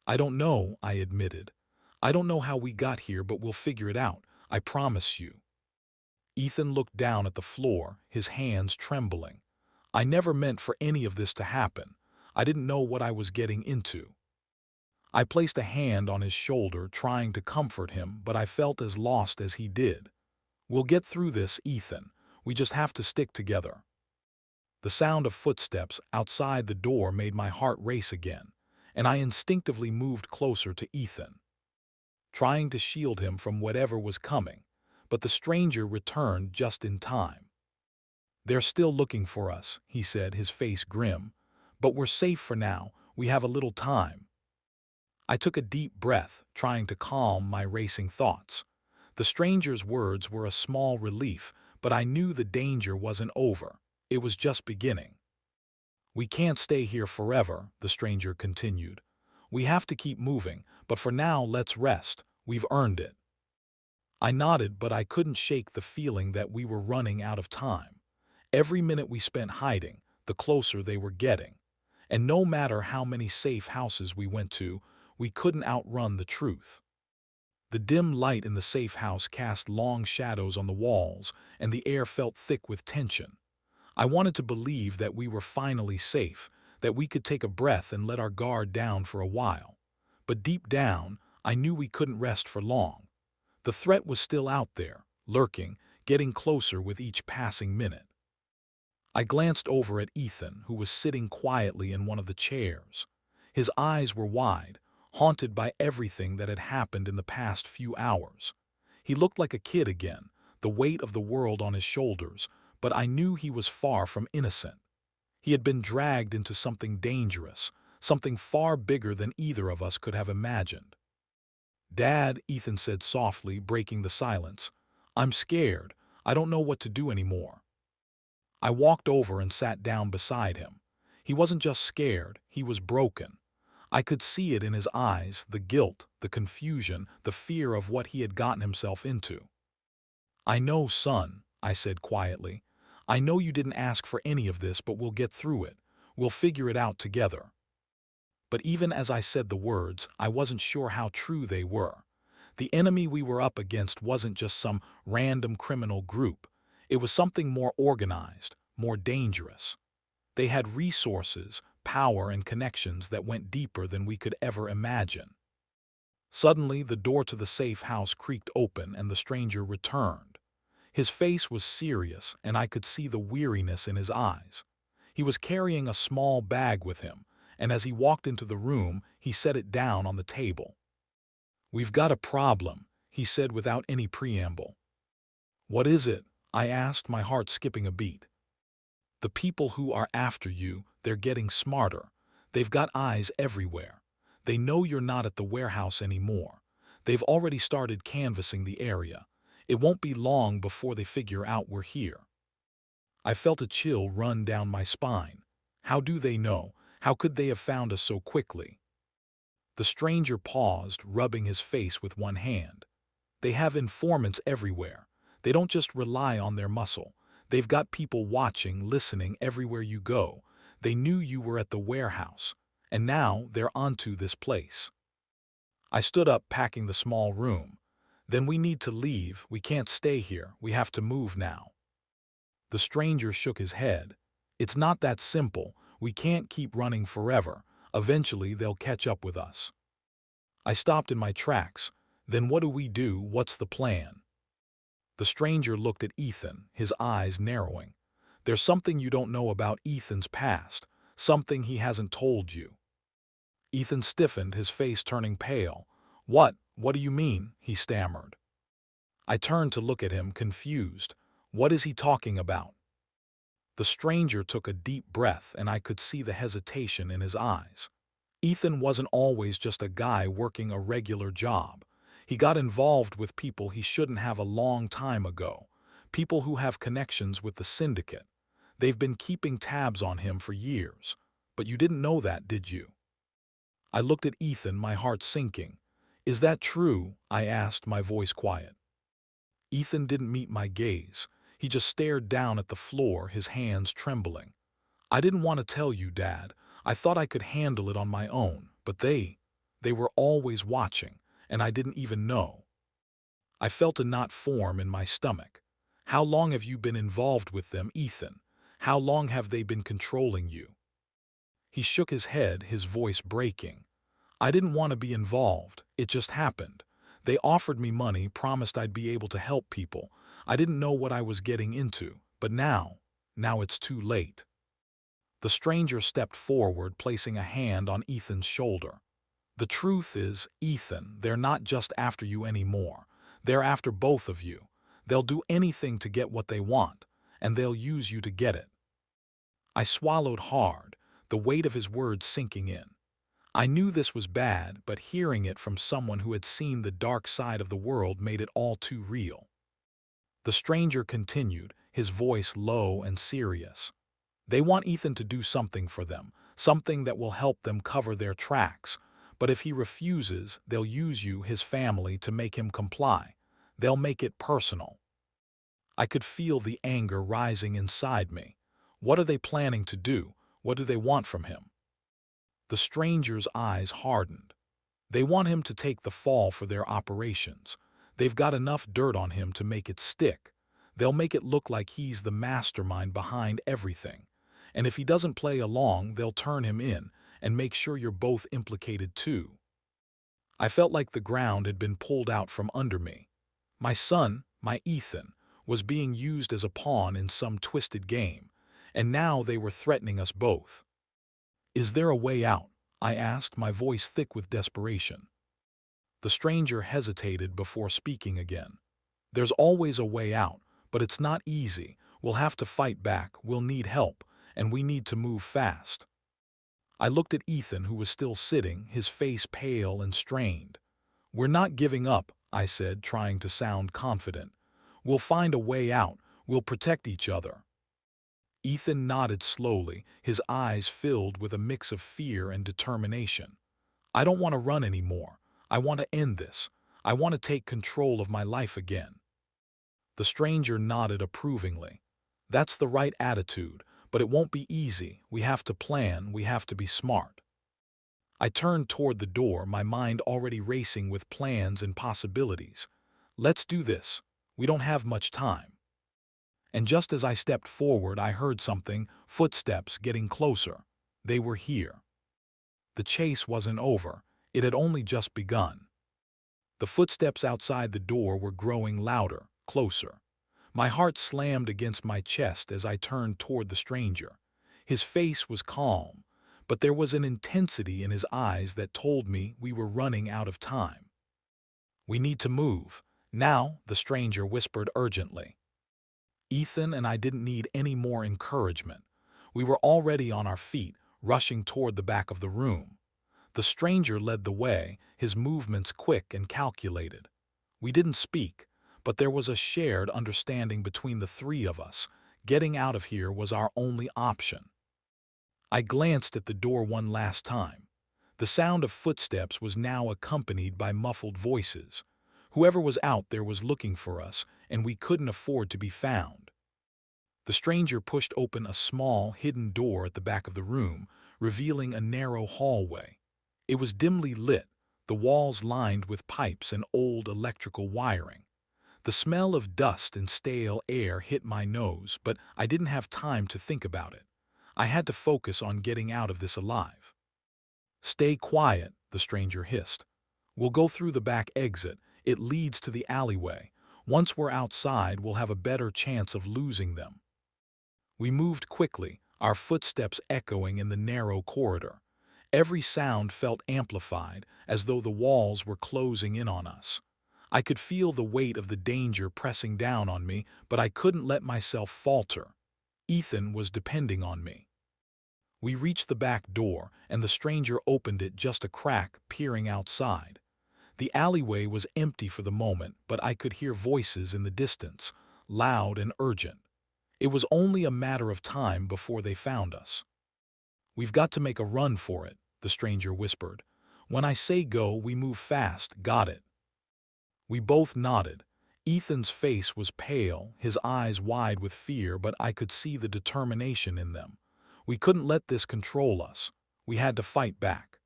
"I don't know," I admitted. "I don't know how we got here, but we'll figure it out, I promise you." Ethan looked down at the floor, his hands trembling. "I never meant for any of this to happen. I didn't know what I was getting into." I placed a hand on his shoulder, trying to comfort him, but I felt as lost as he did. "We'll get through this, Ethan. We just have to stick together." The sound of footsteps outside the door made my heart race again, and I instinctively moved closer to Ethan, trying to shield him from whatever was coming, but the stranger returned just in time. "They're still looking for us," he said, his face grim. But we're safe for now. We have a little time. I took a deep breath, trying to calm my racing thoughts. The stranger's words were a small relief, but I knew the danger wasn't over. It was just beginning. We can't stay here forever, the stranger continued. We have to keep moving, but for now let's rest. We've earned it. I nodded, but I couldn't shake the feeling that we were running out of time. Every minute we spent hiding, the closer they were getting. And no matter how many safe houses we went to, we couldn't outrun the truth. The dim light in the safe house cast long shadows on the walls, and the air felt thick with tension. I wanted to believe that we were finally safe, that we could take a breath and let our guard down for a while. But deep down, I knew we couldn't rest for long. The threat was still out there, lurking, getting closer with each passing minute. I glanced over at Ethan, who was sitting quietly in one of the chairs. His eyes were wide, haunted by everything that had happened in the past few hours. He looked like a kid again, the weight of the world on his shoulders, but I knew he was far from innocent. He had been dragged into something dangerous, something far bigger than either of us could have imagined. "Dad," Ethan said softly, breaking the silence, "I'm scared. I don't know what to do anymore." I walked over and sat down beside him. He wasn't just scared, he was broken. I could see it in his eyes, the guilt, the confusion, the fear of what he had gotten himself into. "I know, son," I said quietly. "I know you didn't ask for any of this, but we'll get through it. We'll figure it out together." But even as I said the words, I wasn't sure how true they were. The enemy we were up against wasn't just some random criminal group. It was something more organized, more dangerous. They had resources, power, and connections that went deeper than we could ever imagine. Suddenly, the door to the safe house creaked open and the stranger returned. His face was serious, and I could see the weariness in his eyes. He was carrying a small bag with him, and as he walked into the room, he set it down on the table. "We've got a problem," he said without any preamble. "What is it?" I asked, my heart skipping a beat. "The people who are after you, they're getting smarter. They've got eyes everywhere. They know you're not at the warehouse anymore. They've already started canvassing the area. It won't be long before they figure out we're here." I felt a chill run down my spine. How do they know? How could they have found us so quickly? The stranger paused, rubbing his face with one hand. "They have informants everywhere. They don't just rely on their muscle. They've got people watching, listening everywhere you go. They knew you were at the warehouse, and now they're onto this place." I stood up, packing the small room. "Then we need to leave. We can't stay here. We have to move now." The stranger shook his head. "It's not that simple. We can't keep running forever. Eventually they'll catch up with us." I stopped in my tracks. "Then what do we do? What's the plan?" The stranger looked at Ethan, his eyes narrowing. "There's something you don't know about Ethan's past, something he hasn't told you." Ethan stiffened, his face turning pale. What do you mean?" he stammered. I turned to look at him, confused. What is he talking about? The stranger took a deep breath, and I could see the hesitation in his eyes. Ethan wasn't always just a guy working a regular job. He got involved with people he shouldn't have a long time ago, people who have connections with the syndicate. They've been keeping tabs on him for years. But you didn't know that, did you? I looked at Ethan, my heart sinking. "Is that true?" I asked, my voice quiet. Ethan didn't meet my gaze. He just stared down at the floor, his hands trembling. "I didn't want to tell you, Dad. I thought I could handle it on my own, but they were always watching, and I didn't even know." I felt a knot form in my stomach. "How long have you been involved with them, Ethan? How long have they been controlling you?" He shook his head, his voice breaking. "I didn't want to be involved. It just happened. They offered me money, promised I'd be able to help people. I didn't know what I was getting into, but now it's too late." The stranger stepped forward, placing a hand on Ethan's shoulder. "The truth is, Ethan, they're not just after you anymore. They're after both of you. They'll do anything to get what they want, and they'll use you to get it." I swallowed hard. the weight of his words sinking in. I knew this was bad, but hearing it from someone who had seen the dark side of the world made it all too real. The stranger continued, his voice low and serious. They want Ethan to do something for them, something that will help them cover their tracks. But if he refuses, they'll use you, his family, to make him comply. They'll make it personal. I could feel the anger rising inside me. What are they planning to do? What do they want from him? The stranger's eyes hardened. They want him to take the fall for their operations. They've got enough dirt on him to make it stick. They'll make it look like he's the mastermind behind everything. And if he doesn't play along, they'll turn him in and make sure you're both implicated too. I felt like the ground had been pulled out from under me. My son, my Ethan, was being used as a pawn in some twisted game, and now they were threatening us both. "Is there a way out?" I asked, my voice thick with desperation. The stranger hesitated before speaking again. "There's always a way out, but it's not easy. We'll have to fight back, we'll need help, and we need to move fast." I looked at Ethan, who was still sitting, his face pale and strained. "We're not giving up," I said, trying to sound confident. "We'll find a way out. We'll protect each other." Ethan nodded slowly, his eyes filled with a mix of fear and determination. "I don't want to run anymore. I want to end this. I want to take control of my life again." The stranger nodded approvingly. "That's the right attitude, but it won't be easy. We have to plan, we have to be smart." I turned toward the door, my mind already racing with plans and possibilities. "Let's do this. We don't have much time." And just as I stepped forward, I heard something, footsteps getting closer. They were here. The chase wasn't over. It had only just begun. The footsteps outside the door were growing louder, closer. My heart slammed against my chest as I turned toward the stranger. His face was calm, but there was an intensity in his eyes that told me we were running out of time. "We need to move. Now," the stranger whispered urgently. Ethan and I didn't need any more encouragement. We were already on our feet, rushing toward the back of the room. The stranger led the way, his movements quick and calculated. We didn't speak, but there was a shared understanding between the three of us. Getting out of here was our only option. I glanced at the door one last time. The sound of footsteps was now accompanied by muffled voices. Whoever was out there was looking for us, and we couldn't afford to be found. The stranger pushed open a small, hidden door at the back of the room, revealing a narrow hallway. It was dimly lit, the walls lined with pipes and old electrical wiring. The smell of dust and stale air hit my nose, but I didn't have time to think about it. I had to focus on getting out of this alive. "Stay quiet," the stranger hissed. "We'll go through the back exit. It leads to the alleyway. Once we're outside, we'll have a better chance of losing them." We moved quickly, our footsteps echoing in the narrow corridor. Every sound felt amplified, as though the walls were closing in on us. I could feel the weight of the danger pressing down on me, but I couldn't let myself falter. Ethan was depending on me. We reached the back door, and the stranger opened it just a crack, peering outside. The alleyway was empty for the moment, but I could hear voices in the distance, loud and urgent. It was only a matter of time before they found us. "We've got to make a run for it," the stranger whispered. "When I say go, we move fast, got it?" We both nodded. Ethan's face was pale, his eyes wide with fear, but I could see the determination in them. We couldn't let this control us. We had to fight back.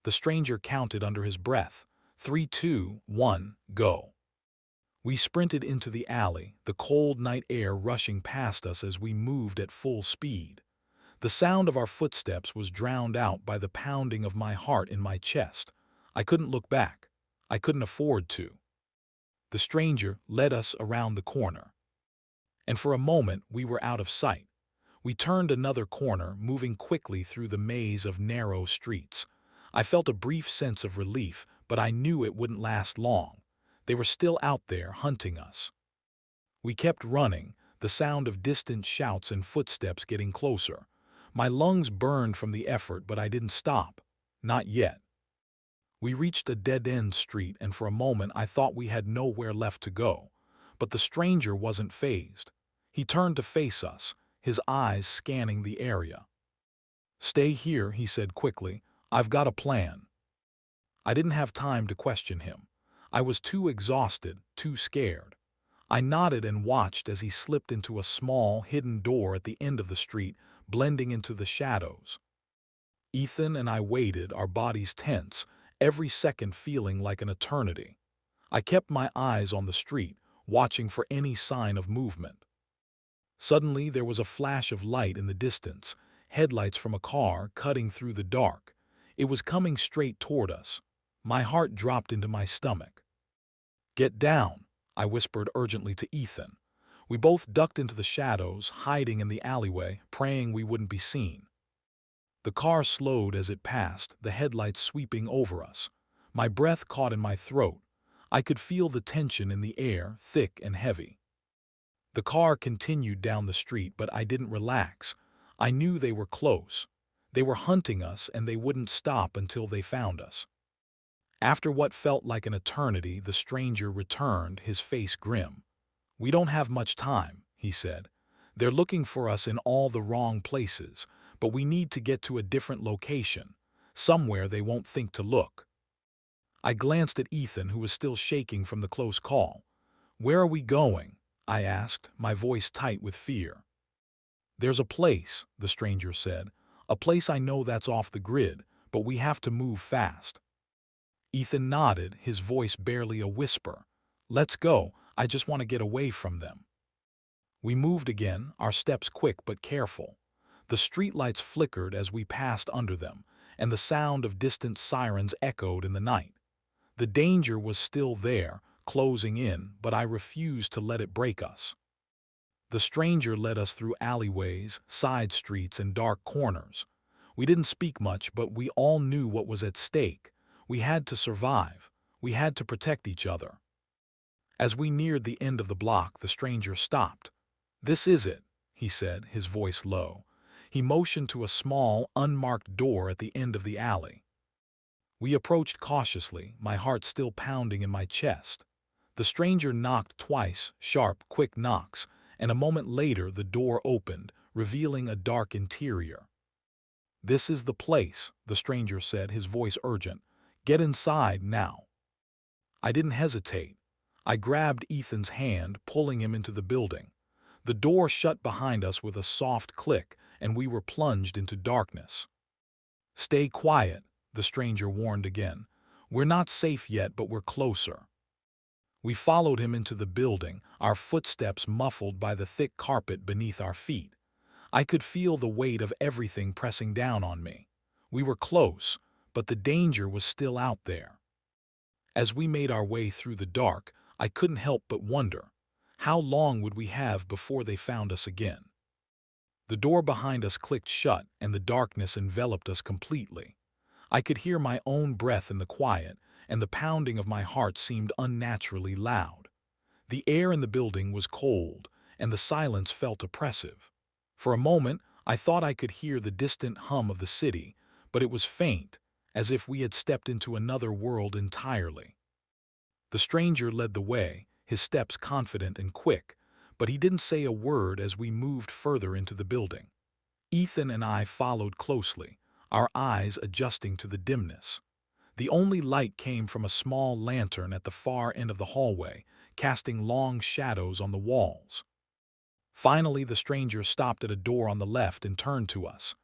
The stranger counted under his breath. 3, 2, 1, go. We sprinted into the alley, the cold night air rushing past us as we moved at full speed. The sound of our footsteps was drowned out by the pounding of my heart in my chest. I couldn't look back. I couldn't afford to. The stranger led us around the corner. And for a moment, we were out of sight. We turned another corner, moving quickly through the maze of narrow streets. I felt a brief sense of relief, but I knew it wouldn't last long. They were still out there hunting us. We kept running, the sound of distant shouts and footsteps getting closer. My lungs burned from the effort, but I didn't stop. Not yet. We reached a dead-end street, and for a moment I thought we had nowhere left to go. But the stranger wasn't fazed. He turned to face us, his eyes scanning the area. "Stay here," he said quickly. "I've got a plan." I didn't have time to question him. I was too exhausted, too scared. I nodded and watched as he slipped into a small, hidden door at the end of the street, blending into the shadows. Ethan and I waited, our bodies tense, every second feeling like an eternity. I kept my eyes on the street, watching for any sign of movement. Suddenly, there was a flash of light in the distance, headlights from a car cutting through the dark. It was coming straight toward us. My heart dropped into my stomach. "Get down," I whispered urgently to Ethan. We both ducked into the shadows, hiding in the alleyway, praying we wouldn't be seen. The car slowed as it passed, the headlights sweeping over us. My breath caught in my throat. I could feel the tension in the air, thick and heavy. The car continued down the street, but I didn't relax. I knew they were close. They were hunting us, and they wouldn't stop until they found us. After what felt like an eternity, the stranger returned, his face grim. "We don't have much time," he said. "They're looking for us in all the wrong places, but we need to get to a different location, somewhere they won't think to look." I glanced at Ethan, who was still shaking from the close call. "Where are we going?" I asked, my voice tight with fear. "There's a place," the stranger said. "A place I know that's off the grid, but we have to move fast." Ethan nodded, his voice barely a whisper. "Let's go. I just want to get away from them." We moved again, our steps quick but careful. The streetlights flickered as we passed under them, and the sound of distant sirens echoed in the night. The danger was still there, closing in, but I refused to let it break us. The stranger led us through alleyways, side streets, and dark corners. We didn't speak much, but we all knew what was at stake. We had to survive. We had to protect each other. As we neared the end of the block, the stranger stopped. "This is it," he said, his voice low. He motioned to a small, unmarked door at the end of the alley. We approached cautiously, my heart still pounding in my chest. The stranger knocked twice, sharp, quick knocks, and a moment later the door opened, revealing a dark interior. "This is the place," the stranger said, his voice urgent. "Get inside now." I didn't hesitate. I grabbed Ethan's hand, pulling him into the building. The door shut behind us with a soft click, and we were plunged into darkness. "Stay quiet," the stranger warned again. "We're not safe yet, but we're closer." We followed him into the building, our footsteps muffled by the thick carpet beneath our feet. I could feel the weight of everything pressing down on me. We were close, but the danger was still out there. As we made our way through the dark, I couldn't help but wonder, how long would we have before they found us again? The door behind us clicked shut, and the darkness enveloped us completely. I could hear my own breath in the quiet, and the pounding of my heart seemed unnaturally loud. The air in the building was cold, and the silence felt oppressive. For a moment, I thought I could hear the distant hum of the city, but it was faint, as if we had stepped into another world entirely. The stranger led the way, his steps confident and quick, but he didn't say a word as we moved further into the building. Ethan and I followed closely, our eyes adjusting to the dimness. The only light came from a small lantern at the far end of the hallway, casting long shadows on the walls. Finally, the stranger stopped at a door on the left and turned to us.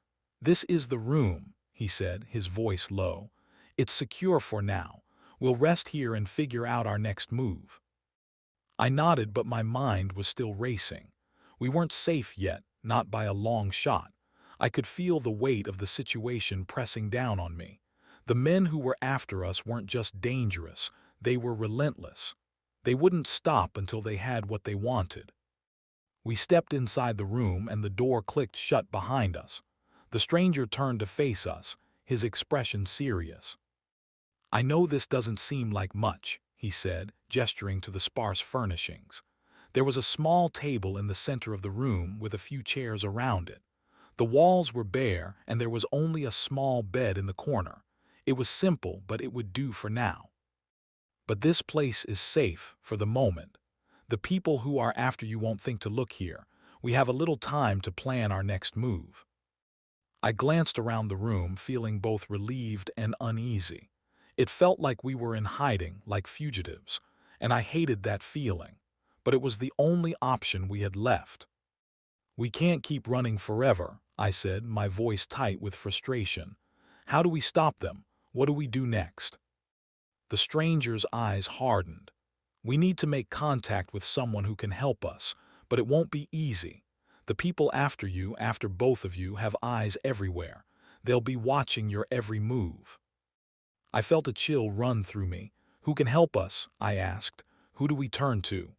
"This is the room," he said, his voice low. "It's secure for now. We'll rest here and figure out our next move." I nodded, but my mind was still racing. We weren't safe yet, not by a long shot. I could feel the weight of the situation pressing down on me. The men who were after us weren't just dangerous, they were relentless. They wouldn't stop until they had what they wanted. We stepped inside the room, and the door clicked shut behind us. The stranger turned to face us, his expression serious. "I know this doesn't seem like much," he said, gesturing to the sparse furnishings. There was a small table in the center of the room with a few chairs around it. The walls were bare, and there was only a small bed in the corner. It was simple, but it would do for now. But this place is safe for the moment. The people who are after you won't think to look here. We have a little time to plan our next move. I glanced around the room, feeling both relieved and uneasy. It felt like we were in hiding, like fugitives, and I hated that feeling. But it was the only option we had left. "We can't keep running forever," I said, my voice tight with frustration. "How do we stop them? What do we do next?" The stranger's eyes hardened. "We need to make contact with someone who can help us, but it won't be easy. The people after you, after both of you, have eyes everywhere. They'll be watching your every move." I felt a chill run through me. "Who can help us?" I asked. "Who do we turn to?"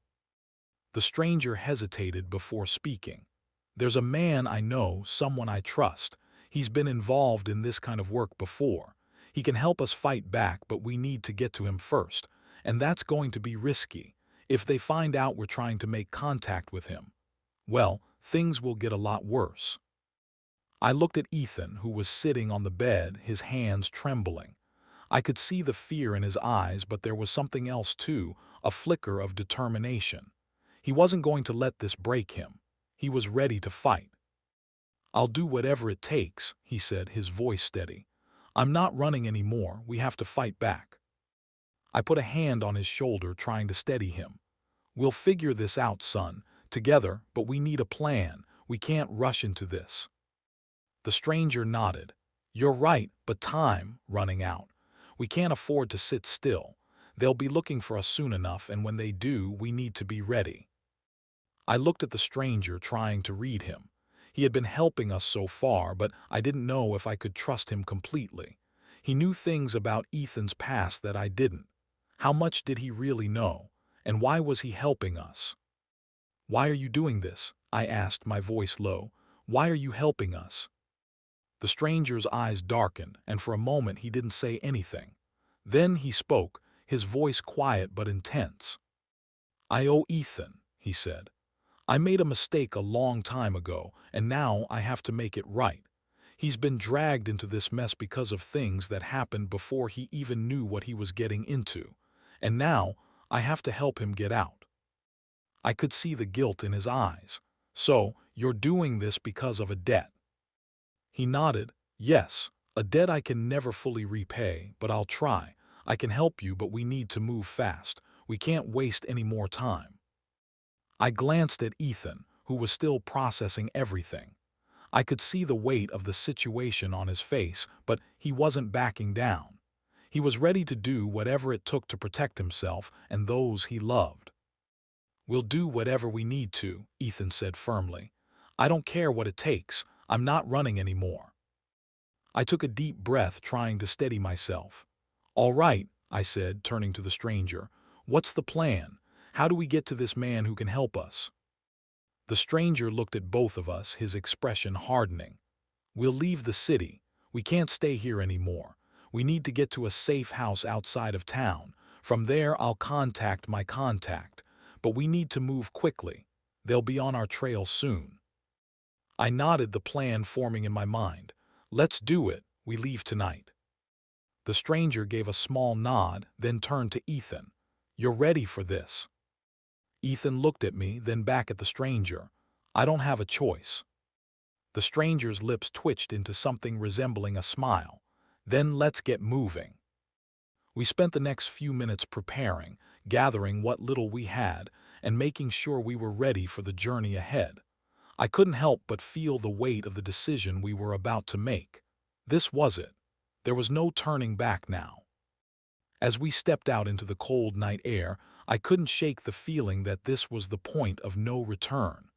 The stranger hesitated before speaking. "There's a man I know, someone I trust. He's been involved in this kind of work before. He can help us fight back, but we need to get to him first. And that's going to be risky. If they find out we're trying to make contact with him, well, things will get a lot worse." I looked at Ethan, who was sitting on the bed, his hands trembling. I could see the fear in his eyes, but there was something else too, a flicker of determination. He wasn't going to let this break him. He was ready to fight. "I'll do whatever it takes," he said, his voice steady. "I'm not running anymore. We have to fight back." I put a hand on his shoulder, trying to steady him. "We'll figure this out, son, together, but we need a plan. We can't rush into this." The stranger nodded. "You're right, but time running out. We can't afford to sit still. They'll be looking for us soon enough, and when they do, we need to be ready." I looked at the stranger, trying to read him. He had been helping us so far, but I didn't know if I could trust him completely. He knew things about Ethan's past that I didn't. How much did he really know? And why was he helping us? "Why are you doing this?" I asked, my voice low. "Why are you helping us?" The stranger's eyes darkened, and for a moment he didn't say anything. Then he spoke, his voice quiet but intense. "I owe Ethan," he said. "I made a mistake a long time ago, and now I have to make it right. He's been dragged into this mess because of things that happened before he even knew what he was getting into. And now I have to help him get out." I could see the guilt in his eyes. "So, you're doing this because of a debt?" He nodded. "Yes, a debt I can never fully repay, but I'll try. I can help you, but we need to move fast. We can't waste any more time." I glanced at Ethan, who was still processing everything. I could see the weight of the situation on his face, but he wasn't backing down. He was ready to do whatever it took to protect himself and those he loved. "We'll do whatever we need to," Ethan said firmly. "I don't care what it takes. I'm not running anymore." I took a deep breath, trying to steady myself. "All right," I said, turning to the stranger. "What's the plan? How do we get to this man who can help us?" The stranger looked at both of us, his expression hardening. "We'll leave the city. We can't stay here anymore. We need to get to a safe house outside of town. From there, I'll contact my contact. But we need to move quickly. They'll be on our trail soon." I nodded, the plan forming in my mind. "Let's do it. We leave tonight." The stranger gave a small nod, then turned to Ethan. "You're ready for this?" Ethan looked at me, then back at the stranger. "I don't have a choice." The stranger's lips twitched into something resembling a smile. "Then let's get moving." We spent the next few minutes preparing, gathering what little we had, and making sure we were ready for the journey ahead. I couldn't help but feel the weight of the decision we were about to make. This was it. There was no turning back now. As we stepped out into the cold night air, I couldn't shake the feeling that this was the point of no return.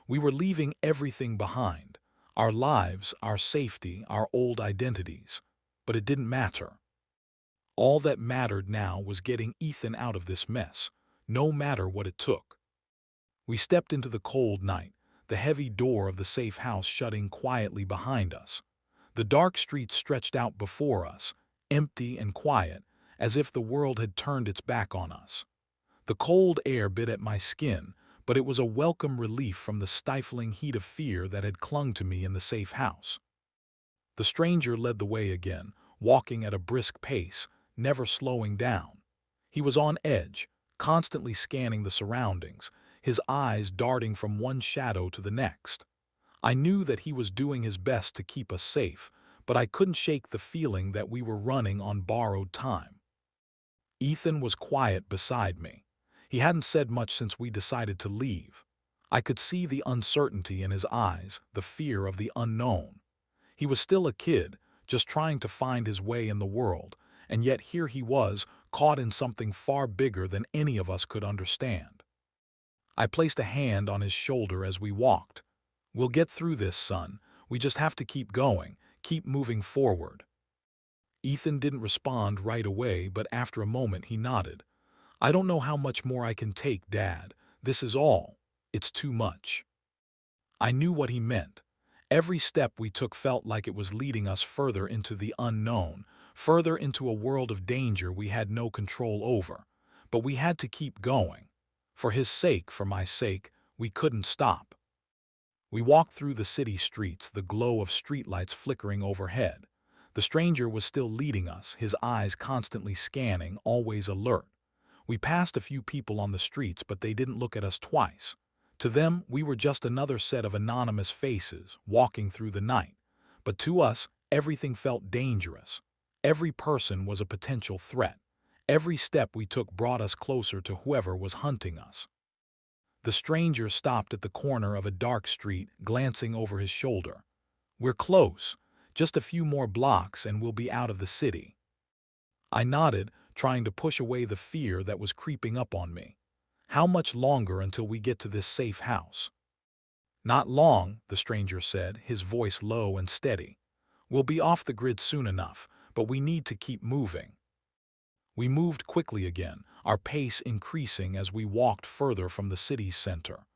We were leaving everything behind. Our lives, our safety, our old identities. But it didn't matter. All that mattered now was getting Ethan out of this mess, no matter what it took. We stepped into the cold night, the heavy door of the safe house shutting quietly behind us. The dark street stretched out before us, empty and quiet, as if the world had turned its back on us. The cold air bit at my skin, but it was a welcome relief from the stifling heat of fear that had clung to me in the safe house. The stranger led the way again, walking at a brisk pace, never slowing down. He was on edge, constantly scanning the surroundings, his eyes darting from one shadow to the next. I knew that he was doing his best to keep us safe, but I couldn't shake the feeling that we were running on borrowed time. Ethan was quiet beside me. He hadn't said much since we decided to leave. I could see the uncertainty in his eyes, the fear of the unknown. He was still a kid, just trying to find his way in the world, and yet here he was, caught in something far bigger than any of us could understand. I placed a hand on his shoulder as we walked. "We'll get through this, son. We just have to keep going, keep moving forward." Ethan didn't respond right away, but after a moment he nodded. "I don't know how much more I can take, Dad. This is all. It's too much." I knew what he meant. Every step we took felt like it was leading us further into the unknown, further into a world of danger we had no control over. But we had to keep going. For his sake, for my sake, we couldn't stop. We walked through the city streets, the glow of streetlights flickering overhead. The stranger was still leading us, his eyes constantly scanning, always alert. We passed a few people on the streets, but they didn't look at us twice. To them, we were just another set of anonymous faces, walking through the night. But to us, everything felt dangerous. Every person was a potential threat. Every step we took brought us closer to whoever was hunting us. The stranger stopped at the corner of a dark street, glancing over his shoulder. "We're close. Just a few more blocks and we'll be out of the city." I nodded, trying to push away the fear that was creeping up on me. "How much longer until we get to this safe house?" "Not long," the stranger said, his voice low and steady. "We'll be off the grid soon enough, but we need to keep moving." We moved quickly again, our pace increasing as we walked further from the city's center.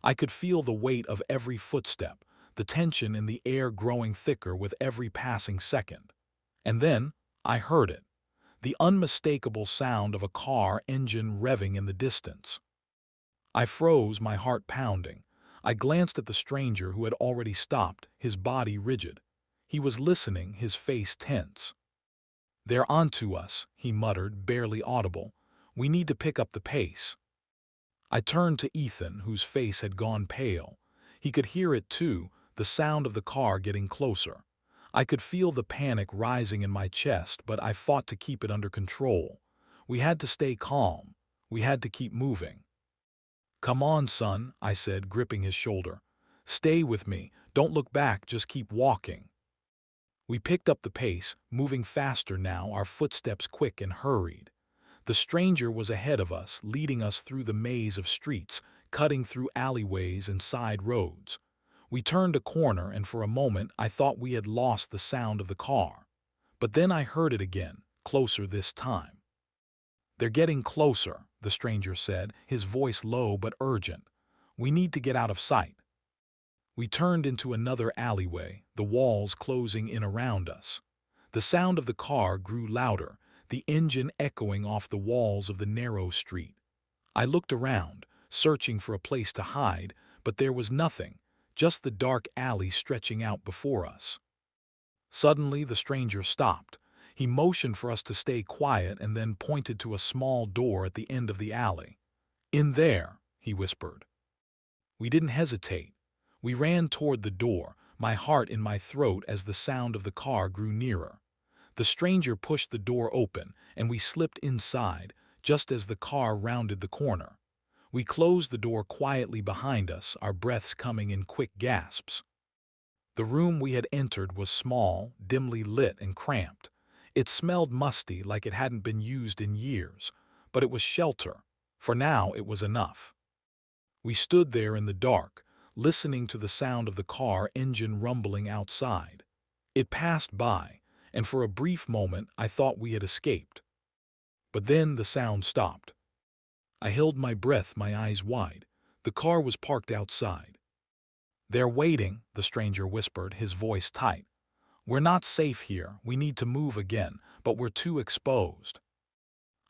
I could feel the weight of every footstep, the tension in the air growing thicker with every passing second. And then, I heard it. The unmistakable sound of a car engine revving in the distance. I froze, my heart pounding. I glanced at the stranger who had already stopped, his body rigid. He was listening, his face tense. "They're onto us," he muttered, barely audible. "We need to pick up the pace." I turned to Ethan, whose face had gone pale. He could hear it too, the sound of the car getting closer. I could feel the panic rising in my chest, but I fought to keep it under control. We had to stay calm. We had to keep moving. "Come on, son," I said, gripping his shoulder. "Stay with me. Don't look back, just keep walking." We picked up the pace, moving faster now, our footsteps quick and hurried. The stranger was ahead of us, leading us through the maze of streets, cutting through alleyways and side roads. We turned a corner, and for a moment I thought we had lost the sound of the car. But then I heard it again, closer this time. "They're getting closer," the stranger said, his voice low but urgent. "We need to get out of sight." We turned into another alleyway, the walls closing in around us. The sound of the car grew louder, the engine echoing off the walls of the narrow street. I looked around, searching for a place to hide, but there was nothing, just the dark alley stretching out before us. Suddenly, the stranger stopped. He motioned for us to stay quiet and then pointed to a small door at the end of the alley. "In there," he whispered. We didn't hesitate. We ran toward the door, my heart in my throat as the sound of the car grew nearer. The stranger pushed the door open, and we slipped inside, just as the car rounded the corner. We closed the door quietly behind us, our breaths coming in quick gasps. The room we had entered was small, dimly lit and cramped. It smelled musty, like it hadn't been used in years, but it was shelter. For now, it was enough. We stood there in the dark, listening to the sound of the car engine rumbling outside. It passed by, and for a brief moment I thought we had escaped. But then the sound stopped. I held my breath, my eyes wide. The car was parked outside. "They're waiting," the stranger whispered, his voice tight. "We're not safe here, we need to move again, but we're too exposed."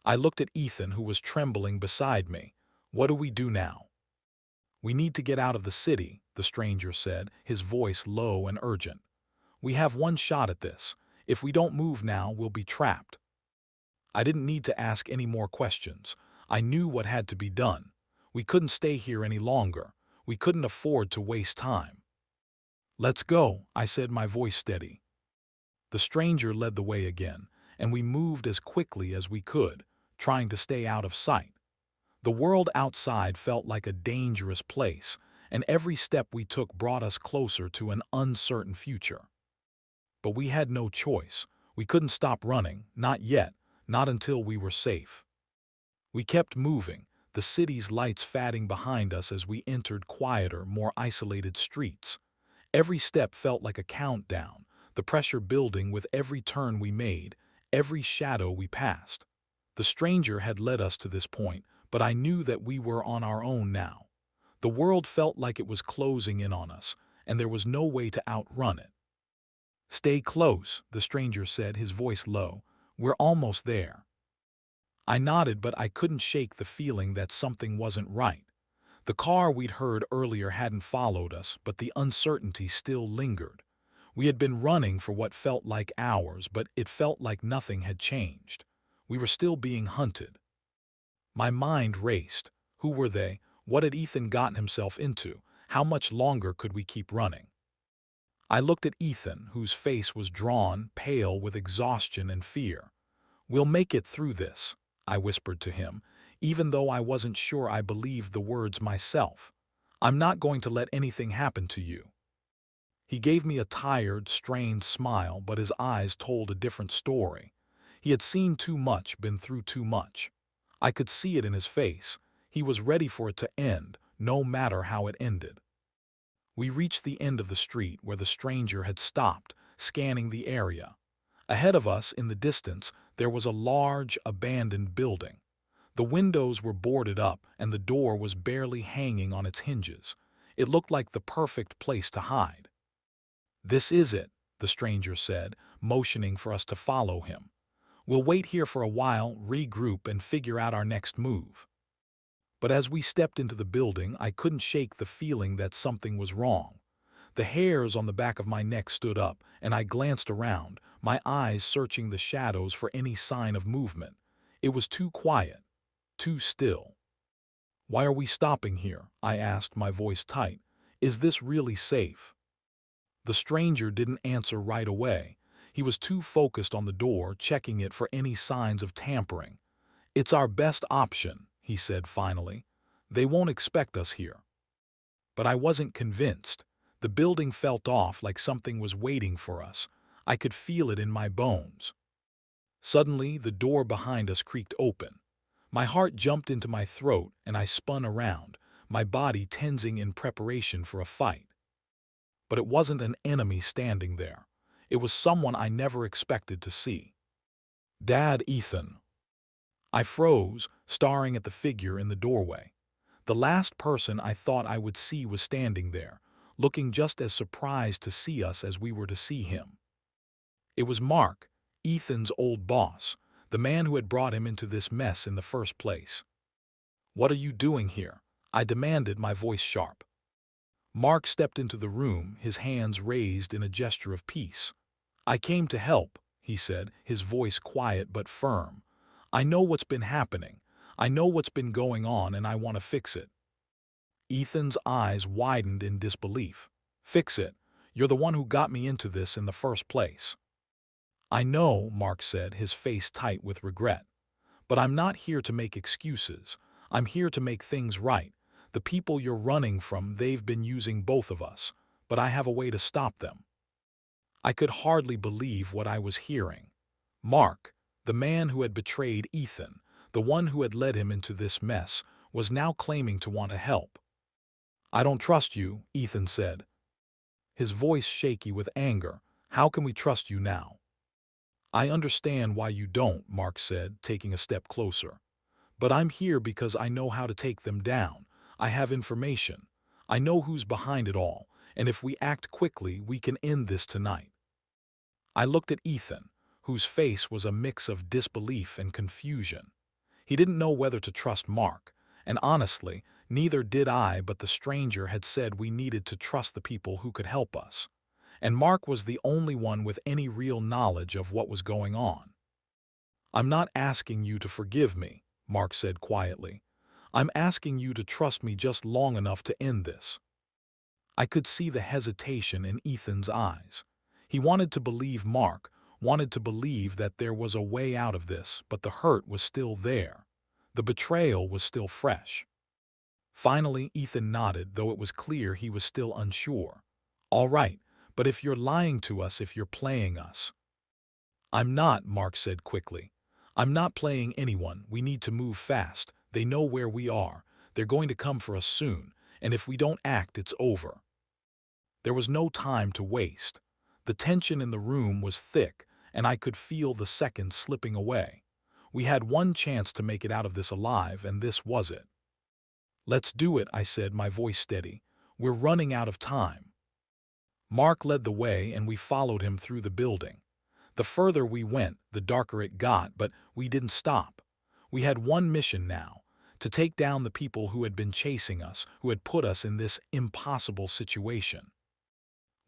I looked at Ethan, who was trembling beside me. "What do we do now?" "We need to get out of the city," the stranger said, his voice low and urgent. "We have one shot at this. If we don't move now, we'll be trapped." I didn't need to ask any more questions. I knew what had to be done. We couldn't stay here any longer. We couldn't afford to waste time. "Let's go," I said, my voice steady. The stranger led the way again, and we moved as quickly as we could, trying to stay out of sight. The world outside felt like a dangerous place, and every step we took brought us closer to an uncertain future. But we had no choice. We couldn't stop running, not yet, not until we were safe. We kept moving, the city's lights fading behind us as we entered quieter, more isolated streets. Every step felt like a countdown, the pressure building with every turn we made, every shadow we passed. The stranger had led us to this point, but I knew that we were on our own now. The world felt like it was closing in on us, and there was no way to outrun it. "Stay close," the stranger said, his voice low. "We're almost there." I nodded, but I couldn't shake the feeling that something wasn't right. The car we'd heard earlier hadn't followed us, but the uncertainty still lingered. We had been running for what felt like hours, but it felt like nothing had changed. We were still being hunted. My mind raced. Who were they? What had Ethan gotten himself into? How much longer could we keep running? I looked at Ethan, whose face was drawn, pale with exhaustion and fear. "We'll make it through this," I whispered to him, even though I wasn't sure I believed the words myself. "I'm not going to let anything happen to you." He gave me a tired, strained smile, but his eyes told a different story. He had seen too much, been through too much. I could see it in his face. He was ready for it to end, no matter how it ended. We reached the end of the street where the stranger had stopped, scanning the area. Ahead of us, in the distance, there was a large, abandoned building. The windows were boarded up, and the door was barely hanging on its hinges. It looked like the perfect place to hide. "This is it," the stranger said, motioning for us to follow him. "We'll wait here for a while, regroup, and figure out our next move." But as we stepped into the building, I couldn't shake the feeling that something was wrong. The hairs on the back of my neck stood up, and I glanced around, my eyes searching the shadows for any sign of movement. It was too quiet, too still. "Why are we stopping here?" I asked, my voice tight. "Is this really safe?" The stranger didn't answer right away. He was too focused on the door, checking it for any signs of tampering. "It's our best option," he said finally. "They won't expect us here." But I wasn't convinced. The building felt off, like something was waiting for us. I could feel it in my bones. Suddenly, the door behind us creaked open. My heart jumped into my throat, and I spun around, my body tensing in preparation for a fight. But it wasn't an enemy standing there. It was someone I never expected to see. "Dad, Ethan." I froze, staring at the figure in the doorway. The last person I thought I would see was standing there, looking just as surprised to see us as we were to see him. It was Mark, Ethan's old boss, the man who had brought him into this mess in the first place. "What are you doing here?" I demanded, my voice sharp. Mark stepped into the room, his hands raised in a gesture of peace. "I came to help," he said, his voice quiet but firm. "I know what's been happening. I know what's been going on, and I want to fix it." Ethan's eyes widened in disbelief. "Fix it? You're the one who got me into this in the first place." "I know," Mark said, his face tight with regret. "But I'm not here to make excuses. I'm here to make things right. The people you're running from, they've been using both of us, but I have a way to stop them." I could hardly believe what I was hearing. Mark, the man who had betrayed Ethan, the one who had led him into this mess, was now claiming to want to help. "I don't trust you," Ethan said, his voice shaky with anger. "How can we trust you now?" "I understand why you don't," Mark said, taking a step closer. "But I'm here because I know how to take them down. I have information. I know who's behind it all, and if we act quickly, we can end this tonight." I looked at Ethan, whose face was a mix of disbelief and confusion. He didn't know whether to trust Mark, and honestly, Neither did I, but the stranger had said we needed to trust the people who could help us. And Mark was the only one with any real knowledge of what was going on. "I'm not asking you to forgive me," Mark said quietly. "I'm asking you to trust me just long enough to end this." I could see the hesitation in Ethan's eyes. He wanted to believe Mark, wanted to believe that there was a way out of this, but the hurt was still there. The betrayal was still fresh. Finally, Ethan nodded, though it was clear he was still unsure. "All right, but if you're lying to us, if you're playing us." "I'm not," Mark said quickly. "I'm not playing anyone. We need to move fast. They know where we are. They're going to come for us soon, and if we don't act, it's over." There was no time to waste. The tension in the room was thick, and I could feel the seconds slipping away. We had one chance to make it out of this alive, and this was it. "Let's do it," I said, my voice steady. "We're running out of time." Mark led the way, and we followed him through the building. The further we went, the darker it got, but we didn't stop. We had one mission now: to take down the people who had been chasing us, who had put us in this impossible situation.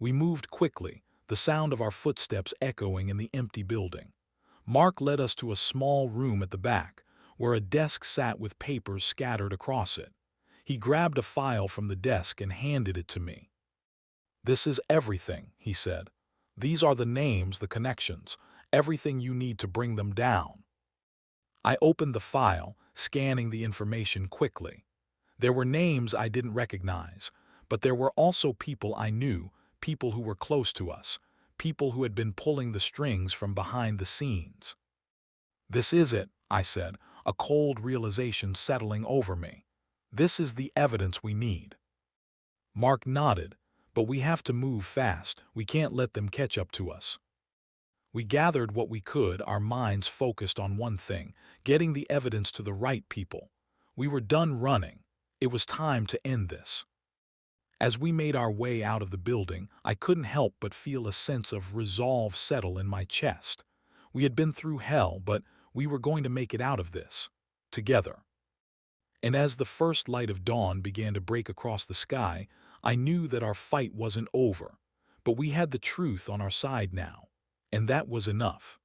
We moved quickly, the sound of our footsteps echoing in the empty building. Mark led us to a small room at the back, where a desk sat with papers scattered across it. He grabbed a file from the desk and handed it to me. "This is everything," he said. "These are the names, the connections, everything you need to bring them down." I opened the file, scanning the information quickly. There were names I didn't recognize, but there were also people I knew, people who were close to us, people who had been pulling the strings from behind the scenes. "This is it," I said, a cold realization settling over me. "This is the evidence we need." Mark nodded. "But we have to move fast. We can't let them catch up to us." We gathered what we could, our minds focused on one thing: getting the evidence to the right people. We were done running. It was time to end this. As we made our way out of the building, I couldn't help but feel a sense of resolve settle in my chest. We had been through hell, but we were going to make it out of this. Together. And as the first light of dawn began to break across the sky, I knew that our fight wasn't over. But we had the truth on our side now. And that was enough.